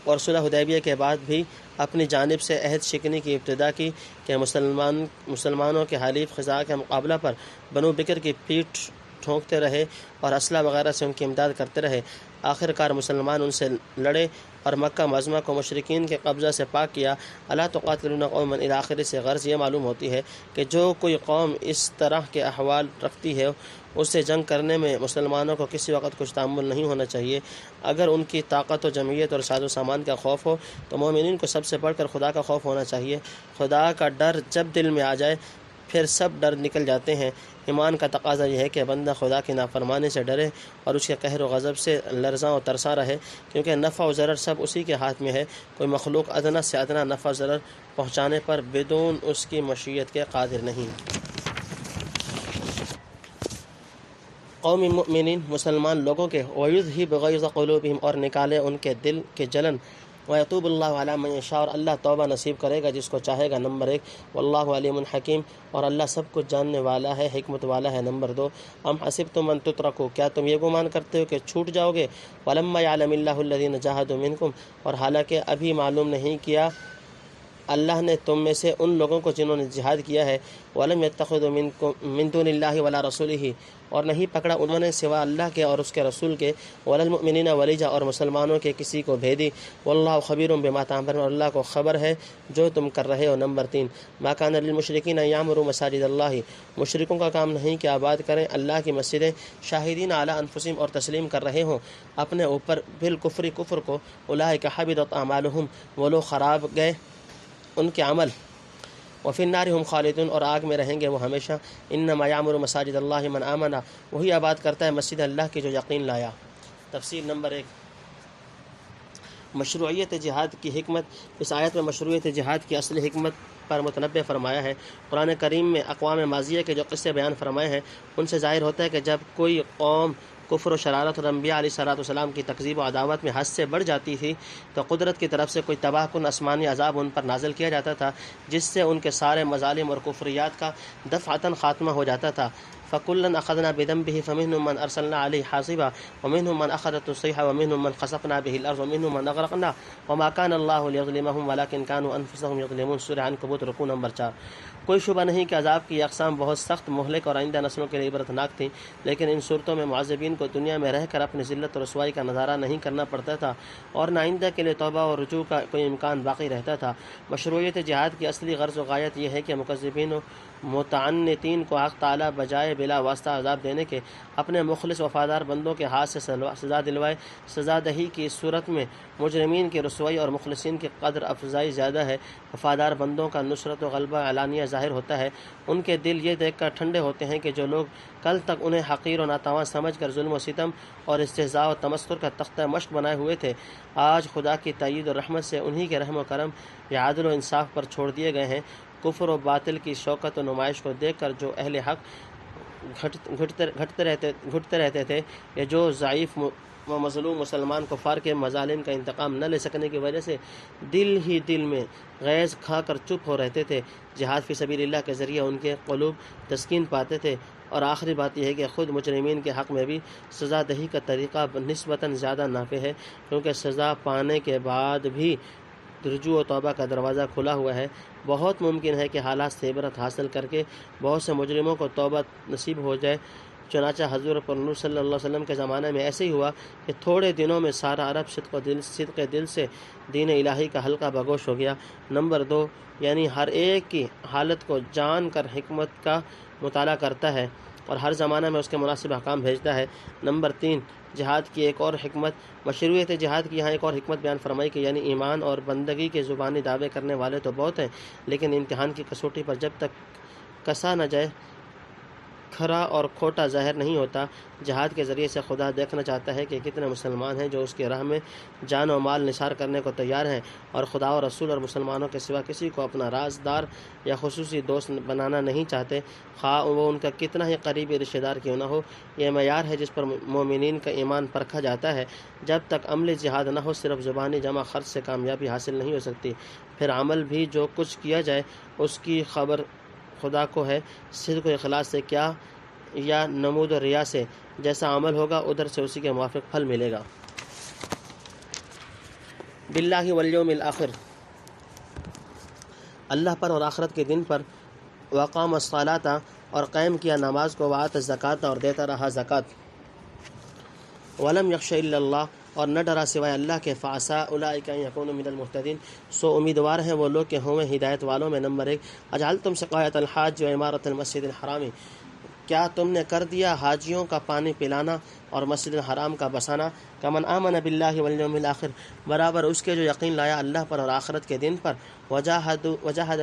اور صلح حدیبیہ کے بعد بھی اپنی جانب سے عہد شکنی کی ابتدا کی کہ مسلمانوں کے حلیف خزاعہ کے مقابلہ پر بنو بکر کی پیٹھ ٹھونکتے رہے اور اسلحہ وغیرہ سے ان کی امداد کرتے رہے۔ آخر کار مسلمان ان سے لڑے اور مکہ معظمہ کو مشرکین کے قبضہ سے پاک کیا۔ الا تقاتلون قوما الی آخر سے غرض یہ معلوم ہوتی ہے کہ جو کوئی قوم اس طرح کے احوال رکھتی ہے اس سے جنگ کرنے میں مسلمانوں کو کسی وقت کچھ تعمل نہیں ہونا چاہیے۔ اگر ان کی طاقت و جمعیت اور ساز و سامان کا خوف ہو تو مومنین کو سب سے بڑھ کر خدا کا خوف ہونا چاہیے۔ خدا کا ڈر جب دل میں آ جائے پھر سب ڈر نکل جاتے ہیں۔ ایمان کا تقاضا یہ ہے کہ بندہ خدا کی نافرمانی سے ڈرے اور اس کے قہر و غضب سے لرزاں و ترساں رہے، کیونکہ نفع و ضرر سب اسی کے ہاتھ میں ہے۔ کوئی مخلوق ادنا سے ادنا نفع و ضرر پہنچانے پر بدون اس کی مشیت کے قادر نہیں۔ قوم مؤمنین مسلمان لوگوں کے وَيُذْهِبْ غَيْظَ قُلُوبِهِمْ اور نکالے ان کے دل کے جلن، وَيَتُوبُ اللَّهُ عَلَىٰ مَن يَشَاءُ اور اللہ توبہ نصیب کرے گا جس کو چاہے گا۔ نمبر 1 واللہ علیم حکیم اور اللہ سب کچھ جاننے والا ہے، حکمت والا ہے۔ نمبر 2 ام حسبتم ان تترکوا کیا تم یہ گمان کرتے ہو کہ چھوٹ جاؤ گے؟ وَلَمَّا يَعْلَمِ اللَّهُ الَّذِينَ جَاهَدُوا مِنكُمْ اور حالانکہ ابھی معلوم نہیں کیا اللہ نے تم میں سے ان لوگوں کو جنہوں نے جہاد کیا ہے۔ وَلَمْ يَتَّخِذُوا مِن دُونِ اللَّهِ وَلَا رَسُولِهِ اور نہیں پکڑا انہوں نے سوا اللہ کے اور اس کے رسول کے، وَلَا الْمُؤْمِنِينَ وَلِيجًا اور مسلمانوں کے کسی کو بھیدی، وَاللَّهُ خَبِيرٌ بِمَا تَعْمَلُونَ اور اللہ کو خبر ہے جو تم کر رہے ہو۔ نمبر 3 مَا كَانَ لِلْمُشْرِكِينَ أَن يَعْمُرُوا مَسَاجِدَ اللَّهِ مشرکوں کا کام نہیں کہ آباد کریں اللہ کی مسجدیں، شاہدین علی انفسہم اور تسلیم کر رہے ہوں اپنے اوپر بالکفر کفر کو، اولئک حبطت اعمالهم وہ لوگ خراب گئے ان کے عمل، وفی النار ہم خالدون اور آگ میں رہیں گے وہ ہمیشہ۔ انما یعمر مساجد اللہ من آمن وہی آباد کرتا ہے مسجد اللہ کی جو یقین لایا۔ تفسیر نمبر 1 مشروعیت جہاد کی حکمت اس آیت میں مشروعیت جہاد کی اصل حکمت پر متنبع فرمایا ہے۔ قرآن کریم میں اقوام ماضیہ کے جو قصے بیان فرمائے ہیں ان سے ظاہر ہوتا ہے کہ جب کوئی قوم کفر و شرارت اور انبیاء علیہ السلام کی تکذیب و عداوت میں حد سے بڑھ جاتی تھی تو قدرت کی طرف سے کوئی تباہ کن آسمانی عذاب ان پر نازل کیا جاتا تھا جس سے ان کے سارے مظالم اور کفریات کا دفعتاً خاتمہ ہو جاتا تھا۔ فَكُلًّا أَخَذْنَا بِذَنبِهِ فَمِنْهُم مَّنْ أَرْسَلْنَا عَلَيْهِ حَاصِبًا وَمِنْهُم مَّنْ أَخَذَتْهُ الصَّيْحَةُ وَمِنْهُم مَّنْ خَسَفْنَا بِهِ الْأَرْضَ وَمِنْهُم مَّنْ أَغْرَقْنَا وَمَا كَانَ اللَّهُ لِيَظْلِمَهُمْ وَلَٰكِن كَانُوا أَنفُسَهُمْ يَظْلِمُونَ سورہ عنکبوت رکوع نمبر 4۔ کوئی شبہ نہیں کہ عذاب کی اقسام بہت سخت، مہلک اور آئندہ نسلوں کے لیے عبرتناک تھیں، لیکن ان صورتوں میں معذبین کو دنیا میں رہ کر اپنی ذلت اور رسوائی کا نظارہ نہیں کرنا پڑتا تھا اور نہ آئندہ کے لیے توبہ اور رجوع کا کوئی امکان باقی رہتا تھا۔ مشروعیت جہاد کی اصلی غرض و غایت یہ ہے کہ مکذبین و متعنتین کو حق تعالیٰ بجائے بلا واسطہ عذاب دینے کے اپنے مخلص وفادار بندوں کے ہاتھ سے سزا دلوائے۔ سزا دہی کی اس صورت میں مجرمین کی رسوائی اور مخلصین کی قدر افزائی زیادہ ہے۔ وفادار بندوں کا نصرت و غلبہ علانیہ ظاہر ہوتا ہے، ان کے دل یہ دیکھ کر ٹھنڈے ہوتے ہیں کہ جو لوگ کل تک انہیں حقیر و ناتواں سمجھ کر ظلم و ستم اور استہزاء و تمسخر کا تختہ مشق بنائے ہوئے تھے، آج خدا کی تائید و رحمت سے انہی کے رحم و کرم یا عدل و انصاف پر چھوڑ دیے گئے ہیں۔ کفر و باطل کی شوکت و نمائش کو دیکھ کر جو اہل حق گھٹتے رہتے تھے یا جو ضعیف و مظلوم مسلمان کفار کے مظالم کا انتقام نہ لے سکنے کی وجہ سے دل ہی دل میں غیظ کھا کر چپ ہو رہتے تھے، جہاد فی سبیل اللہ کے ذریعے ان کے قلوب تسکین پاتے تھے۔ اور آخری بات یہ ہے کہ خود مجرمین کے حق میں بھی سزا دہی کا طریقہ نسبتاً زیادہ نافع ہے، کیونکہ سزا پانے کے بعد بھی رجوع و توبہ کا دروازہ کھلا ہوا ہے۔ بہت ممکن ہے کہ حالات سے عبرت حاصل کر کے بہت سے مجرموں کو توبہ نصیب ہو جائے۔ چنانچہ حضور پر نور صلی اللہ علیہ وسلم کے زمانے میں ایسے ہی ہوا کہ تھوڑے دنوں میں سارا عرب صدق دل سے دین الہی کا حلقہ بگوش ہو گیا۔ نمبر 2 یعنی ہر ایک کی حالت کو جان کر حکمت کا مطالعہ کرتا ہے اور ہر زمانہ میں اس کے مناسب احکام بھیجتا ہے۔ نمبر 3 جہاد کی ایک اور حکمت مشروعیت جہاد کی یہاں ایک اور حکمت بیان فرمائی کہ یعنی ایمان اور بندگی کے زبانی دعوے کرنے والے تو بہت ہیں، لیکن امتحان کی کسوٹی پر جب تک کسا نہ جائے کھرا اور کھوٹا ظاہر نہیں ہوتا۔ جہاد کے ذریعے سے خدا دیکھنا چاہتا ہے کہ کتنے مسلمان ہیں جو اس کی راہ میں جان و مال نثار کرنے کو تیار ہیں اور خدا و رسول اور مسلمانوں کے سوا کسی کو اپنا رازدار یا خصوصی دوست بنانا نہیں چاہتے، خواہ وہ ان کا کتنا ہی قریبی رشتہ دار کیوں نہ ہو۔ یہ معیار ہے جس پر مومنین کا ایمان پرکھا جاتا ہے۔ جب تک عملی جہاد نہ ہو صرف زبانی جمع خرچ سے کامیابی حاصل نہیں ہو سکتی، پھر عمل بھی جو کچھ کیا جائے اس کی خبر خدا کو ہے۔ صدق و اخلاص سے کیا یا نمود و ریا سے، جیسا عمل ہوگا ادھر سے اسی کے موافق پھل ملے گا۔ باللہ والیوم الآخر اللہ پر اور آخرت کے دن پر، وقام الصلاۃ اور قائم کیا نماز کو، وآت الزکات اور دیتا رہا زکات، ولم یخش الا اللہ اور نہ ڈرا سوائے اللہ کے، فعسا اولئک ان یکونوا من المہتدین سو امیدوار ہیں وہ لوگ کہ ہوں ہدایت والوں میں۔ نمبر 1، اجعلتم سقایۃ الحاج و عمارۃ المسجد الحرام، کیا تم نے کر دیا حاجیوں کا پانی پلانا اور مسجد الحرام کا بسانا، کمن آمن باللہ والیوم الآخر، برابر اس کے جو یقین لایا اللہ پر اور آخرت کے دن پر، وجاہد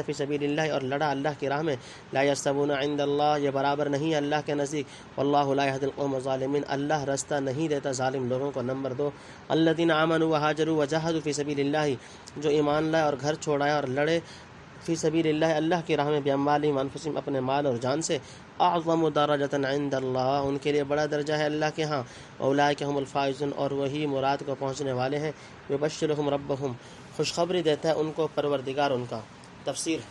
فی سبیل اللہ اور لڑا اللہ کی راہ میں، لا یستوون عند اللہ، یہ برابر نہیں ہے اللہ کے نزدیک، واللہ لا یہدی القوم الظالمین، اللہ رستہ نہیں دیتا ظالم لوگوں کو۔ نمبر 2، الذین آمنوا وہاجروا وجاہدوا فی سبیل اللہ، جو ایمان لائے اور گھر چھوڑایا اور لڑے فی سبیل اللہ اللہ کی راہ میں، باموالہم انفسہم اپنے مال اور جان سے، اعظم درجۃ عند اللہ، ان کے لیے بڑا درجہ ہے اللہ کے ہاں، اولئک هم الفائزون اور وہی مراد کو پہنچنے والے ہیں، یبشرہم ربہم، خوشخبری دیتا ہے ان کو پروردگار ان کا۔ تفسیر۔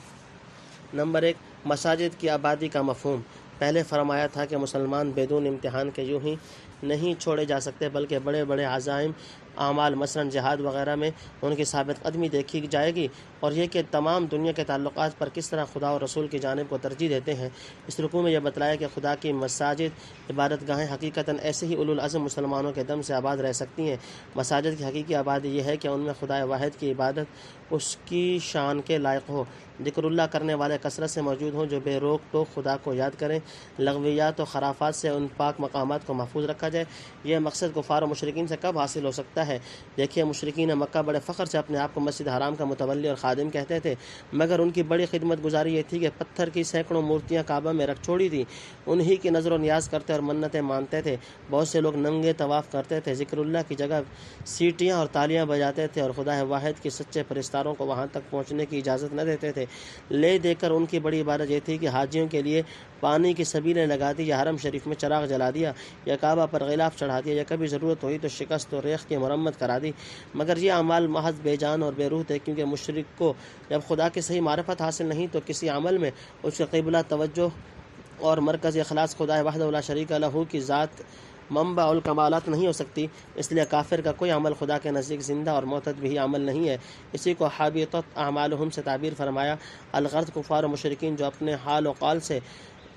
نمبر 1، مساجد کی آبادی کا مفہوم۔ پہلے فرمایا تھا کہ مسلمان بدون امتحان کے یوں ہی نہیں چھوڑے جا سکتے، بلکہ بڑے بڑے عزائم اعمال مثلاً جہاد وغیرہ میں ان کی ثابت قدمی دیکھی جائے گی، اور یہ کہ تمام دنیا کے تعلقات پر کس طرح خدا اور رسول کی جانب کو ترجیح دیتے ہیں۔ اس رکوع میں یہ بتلایا کہ خدا کی مساجد عبادت گاہیں حقیقتاً ایسے ہی اولوالعزم مسلمانوں کے دم سے آباد رہ سکتی ہیں۔ مساجد کی حقیقی آبادی یہ ہے کہ ان میں خدا واحد کی عبادت اس کی شان کے لائق ہو، ذکر اللہ کرنے والے کثرت سے موجود ہوں جو بے روک ٹوک خدا کو یاد کریں، لغویات و خرافات سے ان پاک مقامات کو محفوظ رکھا جائے۔ یہ مقصد کفار و مشرکین سے کب حاصل ہو سکتا ہے؟ دیکھیے، مشرکین مکہ بڑے فخر سے اپنے آپ کو مسجد حرام کا متولی اور خادم کہتے تھے، مگر ان کی بڑی خدمت گزاری یہ تھی کہ پتھر کی سینکڑوں مورتیاں کعبہ میں رکھ چھوڑی تھیں، انہی کی نظر و نیاز کرتے اور منتیں مانتے تھے۔ بہت سے لوگ ننگے طواف کرتے تھے، ذکر اللہ کی جگہ سیٹیاں اور تالیاں بجاتے تھے، اور خدا واحد کی سچے پرستاروں کو وہاں تک پہنچنے کی اجازت نہ دیتے تھے۔ لے دے کر ان کی بڑی عبادت یہ تھی کہ حاجیوں کے لیے پانی کی سبیلیں لگا دی، یا حرم شریف میں چراغ جلا دیا، یا کعبہ پر غلاف چڑھا دیا، یا کبھی ضرورت ہوئی تو شکست و ریخت کی مرمت کرا دی۔ مگر یہ اعمال محض بے جان اور بے روح تھے، کیونکہ مشرک کو جب خدا کی صحیح معرفت حاصل نہیں تو کسی عمل میں اس کے قبلہ توجہ اور مرکز اخلاص خدا وحدہ لا شریک لہ کی ذات منبع الکمالات نہیں ہو سکتی۔ اس لیے کافر کا کوئی عمل خدا کے نزدیک زندہ اور معتد بھی عمل نہیں ہے۔ اسی کو حابطت اعمالہم سے تعبیر فرمایا۔ الغرض کفار و مشرکین جو اپنے حال و قال سے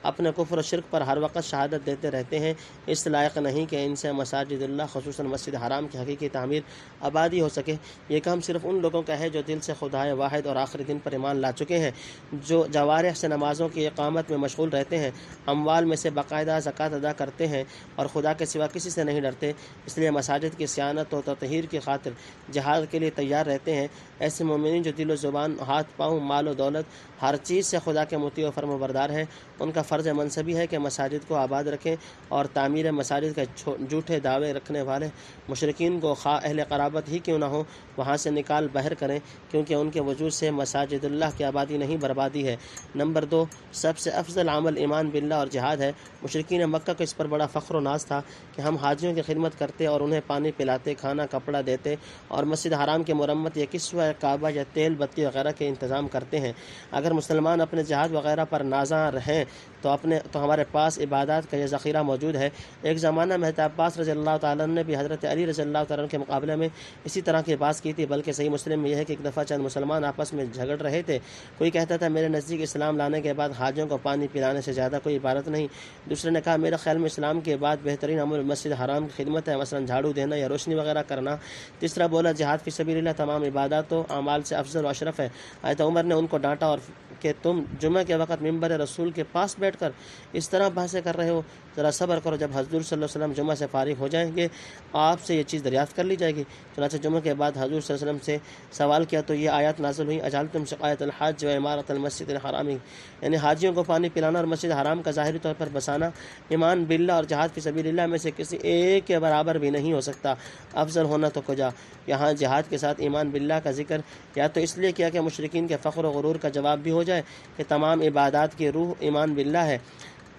اپنے کفر و شرک پر ہر وقت شہادت دیتے رہتے ہیں، اس لائق نہیں کہ ان سے مساجد اللہ خصوصاً مسجد حرام کی حقیقی تعمیر آبادی ہو سکے۔ یہ کام صرف ان لوگوں کا ہے جو دل سے خدائے واحد اور آخری دن پر ایمان لا چکے ہیں، جو جوارح سے نمازوں کی اقامت میں مشغول رہتے ہیں، اموال میں سے باقاعدہ زکوٰۃ ادا کرتے ہیں، اور خدا کے سوا کسی سے نہیں ڈرتے، اس لیے مساجد کی صیانت و تطہیر کی خاطر جہاد کے لیے تیار رہتے ہیں۔ ایسے مومنین جو دل و زبان، ہاتھ پاؤں، مال و دولت، ہر چیز سے خدا کے مطیع و فرما بردار ہیں، ان کا فرض منصبی ہے کہ مساجد کو آباد رکھیں، اور تعمیر مساجد کے جھوٹے دعوے رکھنے والے مشرکین کو خواہ اہل قرابت ہی کیوں نہ ہو وہاں سے نکال بہر کریں، کیونکہ ان کے وجود سے مساجد اللہ کی آبادی نہیں بربادی ہے۔ نمبر 2، سب سے افضل عمل ایمان باللہ اور جہاد ہے۔ مشرکین مکہ کو اس پر بڑا فخر و ناز تھا کہ ہم حاجیوں کی خدمت کرتے اور انہیں پانی پلاتے، کھانا کپڑا دیتے، اور مسجد حرام کی مرمت یا کسوہ کعبہ یا تیل بتی وغیرہ کے انتظام کرتے ہیں۔ اگر مسلمان اپنے جہاد وغیرہ پر نازاں رہیں تو ہمارے پاس عبادات کا یہ ذخیرہ موجود ہے۔ ایک زمانہ میں حضرت عباس رضی اللہ تعالیٰ عنہ نے بھی حضرت علی رضی اللہ تعالیٰ عنہ کے مقابلے میں اسی طرح کی بات کی تھی، بلکہ صحیح مسلم میں یہ ہے کہ ایک دفعہ چند مسلمان آپس میں جھگڑ رہے تھے۔ کوئی کہتا تھا میرے نزدیک اسلام لانے کے بعد حاجیوں کو پانی پلانے سے زیادہ کوئی عبادت نہیں۔ دوسرے نے کہا میرے خیال میں اسلام کے بعد بہترین عمل مسجد حرام کی خدمت ہے، مثلا جھاڑو دینا یا روشنی وغیرہ کرنا۔ تیسرا بولا جہاد فی سبیل اللہ تمام عبادات و اعمال سے افضل و اشرف ہے۔ حضرت عمر نے ان کو ڈانٹا اور کہ تم جمعہ کے وقت منبر رسول کے پاس بیٹھ کر اس طرح بحثیں کر رہے ہو، ذرا صبر کرو، جب حضور صلی اللہ علیہ وسلم جمعہ سے فارغ ہو جائیں گے آپ سے یہ چیز دریافت کر لی جائے گی۔ چنانچہ جمعہ کے بعد حضور صلی اللہ علیہ وسلم سے سوال کیا تو یہ آیات نازل ہوئی، اجعلتم سقایۃ الحاج و عمارۃ المسجد الحرام، یعنی حاجیوں کو پانی پلانا اور مسجد حرام کا ظاہری طور پر بسانا ایمان باللہ اور جہاد فی سبیل اللہ میں سے کسی ایک کے برابر بھی نہیں ہو سکتا۔ افضل ہونا تو کجا، یہاں جہاد کے ساتھ ایمان باللہ کا ذکر یا تو اس لیے کیا کہ مشرکین کے فخر و غرور کا جواب بھی ہو جائے کہ تمام عبادات کی روح ایمان باللہ ہے،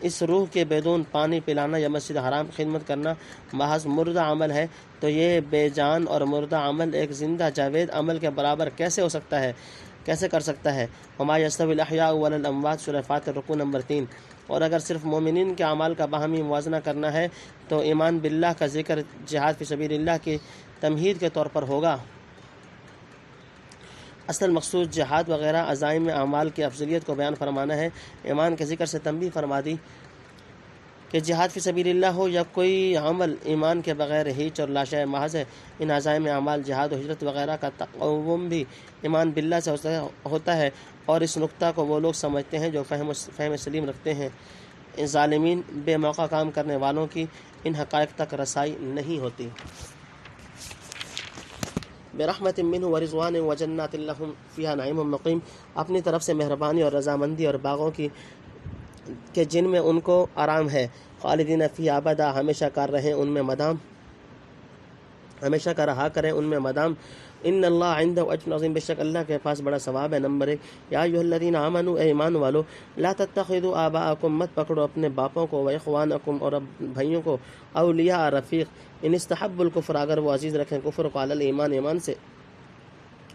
اس روح کے بدون پانی پلانا یا مسجد حرام کی خدمت کرنا محض مردہ عمل ہے، تو یہ بے جان اور مردہ عمل ایک زندہ جاوید عمل کے برابر کیسے ہو سکتا ہے، کیسے کر سکتا ہے؟ وما یستوی الاحیاء ولا الاموات، سورہ فاتر رکوع نمبر 3۔ اور اگر صرف مومنین کے اعمال کا باہمی موازنہ کرنا ہے تو ایمان باللہ کا ذکر جہاد فی سبیل اللہ کی تمہید کے طور پر ہوگا، اصل مقصود جہاد وغیرہ عزائم اعمال کی افضلیت کو بیان فرمانا ہے۔ ایمان کے ذکر سے تنبیہ فرما دی کہ جہاد فی سبیل اللہ ہو یا کوئی عمل ایمان کے بغیر ہیچ اور لاشع محض ہے۔ ان عزائم اعمال جہاد و ہجرت وغیرہ کا تقوم بھی ایمان باللہ سے ہوتا ہے، اور اس نقطہ کو وہ لوگ سمجھتے ہیں جو فہم سلیم رکھتے ہیں۔ ظالمین بے موقع کام کرنے والوں کی ان حقائق تک رسائی نہیں ہوتی۔ برحمت منہ ورضوان وجنات لہم فیہا نعیم مقیم، اپنی طرف سے مہربانی اور رضامندی اور باغوں کی کہ جن میں ان کو آرام ہے، خالدین فیہا ابدا، ہمیشہ کار رہیں ان میں مدام، ہمیشہ کا رہا کریں ان میں مدام۔ ان اللہ عنده اجر عظیم، بے شک اللہ کے پاس بڑا ثواب ہے۔ نمبر 1، یا ایھا الذین آمنوا، اے ایمان والو، لا تتخذوا آباءکم، مت پکڑو اپنے باپوں کو، و اخوانکم، اور بھائیوں کو، اولیاء رفیق، ان استحبوا الکفر، اگر وہ عزیز رکھیں کفر کو، علی الایمان، ایمان سے،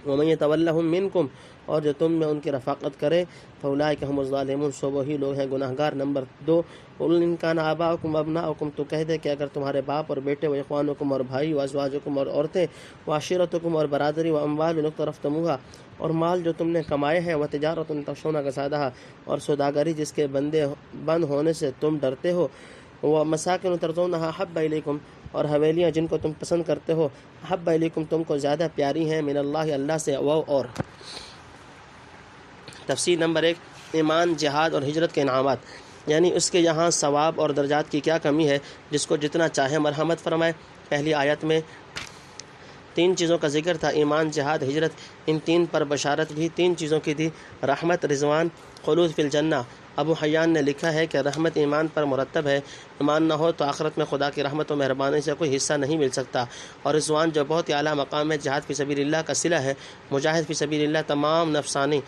ومن یتولہم منکم، اور جو تم میں ان کی رفاقت کرے، فاولئک ھم الظالمون، سو وہی لوگ ہیں گناہ گار۔ نمبر 2، قل ان کان آباؤکم وابناؤکم، تو کہہ دے کہ اگر تمہارے باپ اور بیٹے، و اخوانکم، اور بھائی، و ازواجکم، اور عورتیں، و عشیرتکم، اور برادری، و اموال اقترفتموها، اور مال جو تم نے کمائے ہیں، و تجارت تخشون کسادها، اور سوداگری جس کے بند ہونے سے تم ڈرتے ہو، و مساکن ترضونها احب الیکم، اور حویلیاں جن کو تم پسند کرتے ہو، احب الیکم، تم کو زیادہ پیاری ہیں، من اللہ، اللہ سے، اور تفسیر۔ نمبر 1، ایمان، جہاد اور ہجرت کے انعامات، یعنی اس کے یہاں ثواب اور درجات کی کیا کمی ہے، جس کو جتنا چاہے مرحمت فرمائے۔ پہلی آیت میں 3 چیزوں کا ذکر تھا، ایمان، جہاد، ہجرت، ان 3 پر بشارت بھی 3 چیزوں کی تھی، رحمت، رضوان، خلود فی الجنہ۔ ابو حیان نے لکھا ہے کہ رحمت ایمان پر مرتب ہے، ایمان نہ ہو تو آخرت میں خدا کی رحمت و مہربانی سے کوئی حصہ نہیں مل سکتا، اور رضوان جو بہت ہی اعلیٰ مقام ہے، جہاد فی سبیل اللہ کا صلہ ہے۔ مجاہد فی سبیل اللہ تمام نفسانی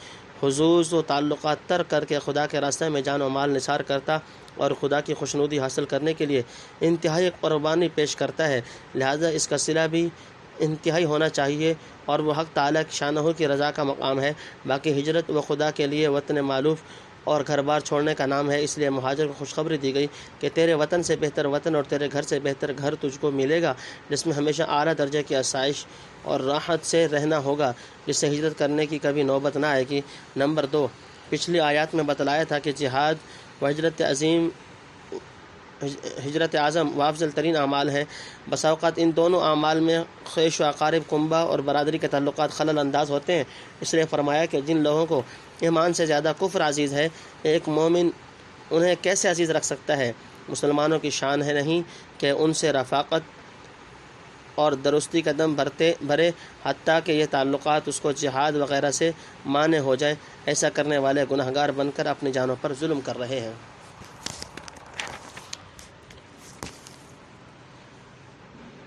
حظوظ و تعلقات ترک کر کے خدا کے راستے میں جان و مال نثار کرتا، اور خدا کی خوشنودی حاصل کرنے کے لیے انتہائی قربانی پیش کرتا ہے، لہذا اس کا صلہ بھی انتہائی ہونا چاہیے، اور وہ حق تعالیٰ کی شانہ کی رضا کا مقام ہے۔ باقی ہجرت و خدا کے لیے وطن مالوف اور گھر بار چھوڑنے کا نام ہے، اس لیے مہاجر کو خوشخبری دی گئی کہ تیرے وطن سے بہتر وطن اور تیرے گھر سے بہتر گھر تجھ کو ملے گا، جس میں ہمیشہ اعلیٰ درجے کی آسائش اور راحت سے رہنا ہوگا، جس سے ہجرت کرنے کی کبھی نوبت نہ آئے گی۔ نمبر 2، پچھلی آیات میں بتلایا تھا کہ جہاد و ہجرت اعظم و افضل ترین اعمال ہیں۔ بسا اوقات ان دونوں اعمال میں خیش و اقارب، کنبہ اور برادری کے تعلقات خلل انداز ہوتے ہیں، اس لیے فرمایا کہ جن لوگوں کو ایمان سے زیادہ کفر عزیز ہے، ایک مومن انہیں کیسے عزیز رکھ سکتا ہے؟ مسلمانوں کی شان ہے نہیں کہ ان سے رفاقت اور درستی کا دم بھرے، حتیٰ کہ یہ تعلقات اس کو جہاد وغیرہ سے مانع ہو جائیں۔ ایسا کرنے والے گناہ گار بن کر اپنی جانوں پر ظلم کر رہے ہیں۔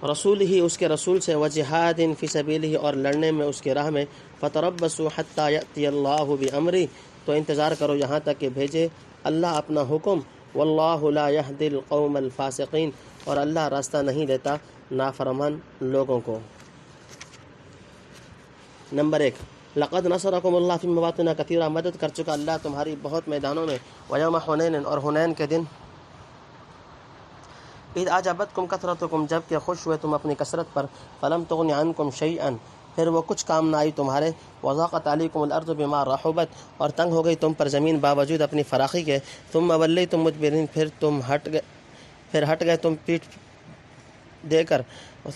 رسول ہی، اس کے رسول سے، وجہاد فی سبیلہ، اور لڑنے میں اس کے راہ میں، فتربصوا حتی یأتی اللہ بامرہ، تو انتظار کرو یہاں تک کہ بھیجے اللہ اپنا حکم، واللہ لا یہدی القوم الفاسقین، اور اللہ راستہ نہیں دیتا نافرمان لوگوں کو۔ نمبر 1، لقد نصرکم اللہ فی مواطن کثیرہ، مدد کر چکا اللہ تمہاری بہت میدانوں میں، ویوم حنین، اور حنین کے دن، اذ اعجبتکم کثرتکم، جب کہ خوش ہوئے تم اپنی کثرت پر، فلم تغن عنکم شیئا، پھر وہ کچھ کام نہ آئی تمہارے، وضاقت علیکم الارض بما رحبت، اور تنگ ہو گئی تم پر زمین باوجود اپنی فراخی کے، ثم ولیتم مدبرین، پھر ہٹ گئے تم پیٹھ دے کر،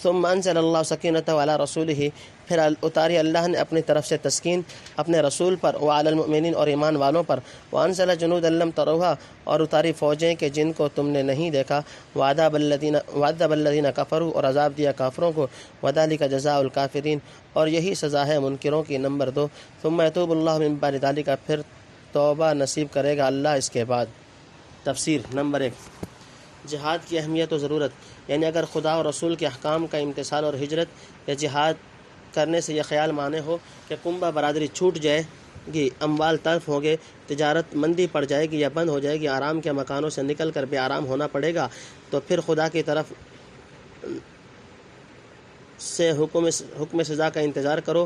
ثم انزل اللہ سکینتہ علی رسولہ، پھر اتاری اللہ نے اپنی طرف سے تسکین اپنے رسول پر، وعلی المؤمنین، اور ایمان والوں پر، وانزل جنودا لم تروها، اور اتاری فوجیں کہ جن کو تم نے نہیں دیکھا، وعذب الذین کفروا، اور عذاب دیا کافروں کو، وذلک جزاء الکافرین، اور یہی سزا ہے منکروں کی۔ نمبر 2، ثم یتوب اللہ من بعد ذلک، پھر توبہ نصیب کرے گا اللہ اس کے بعد۔ تفسیر۔ نمبر 1، جہاد کی اہمیت و ضرورت، یعنی اگر خدا اور رسول کے احکام کا امتثال اور ہجرت یا جہاد کرنے سے یہ خیال مانے ہو کہ کنبہ برادری چھوٹ جائے گی، اموال تلف ہوں گے، تجارت مندی پڑ جائے گی یا بند ہو جائے گی، آرام کے مکانوں سے نکل کر بے آرام ہونا پڑے گا، تو پھر خدا کی طرف سے حکم سزا کا انتظار کرو،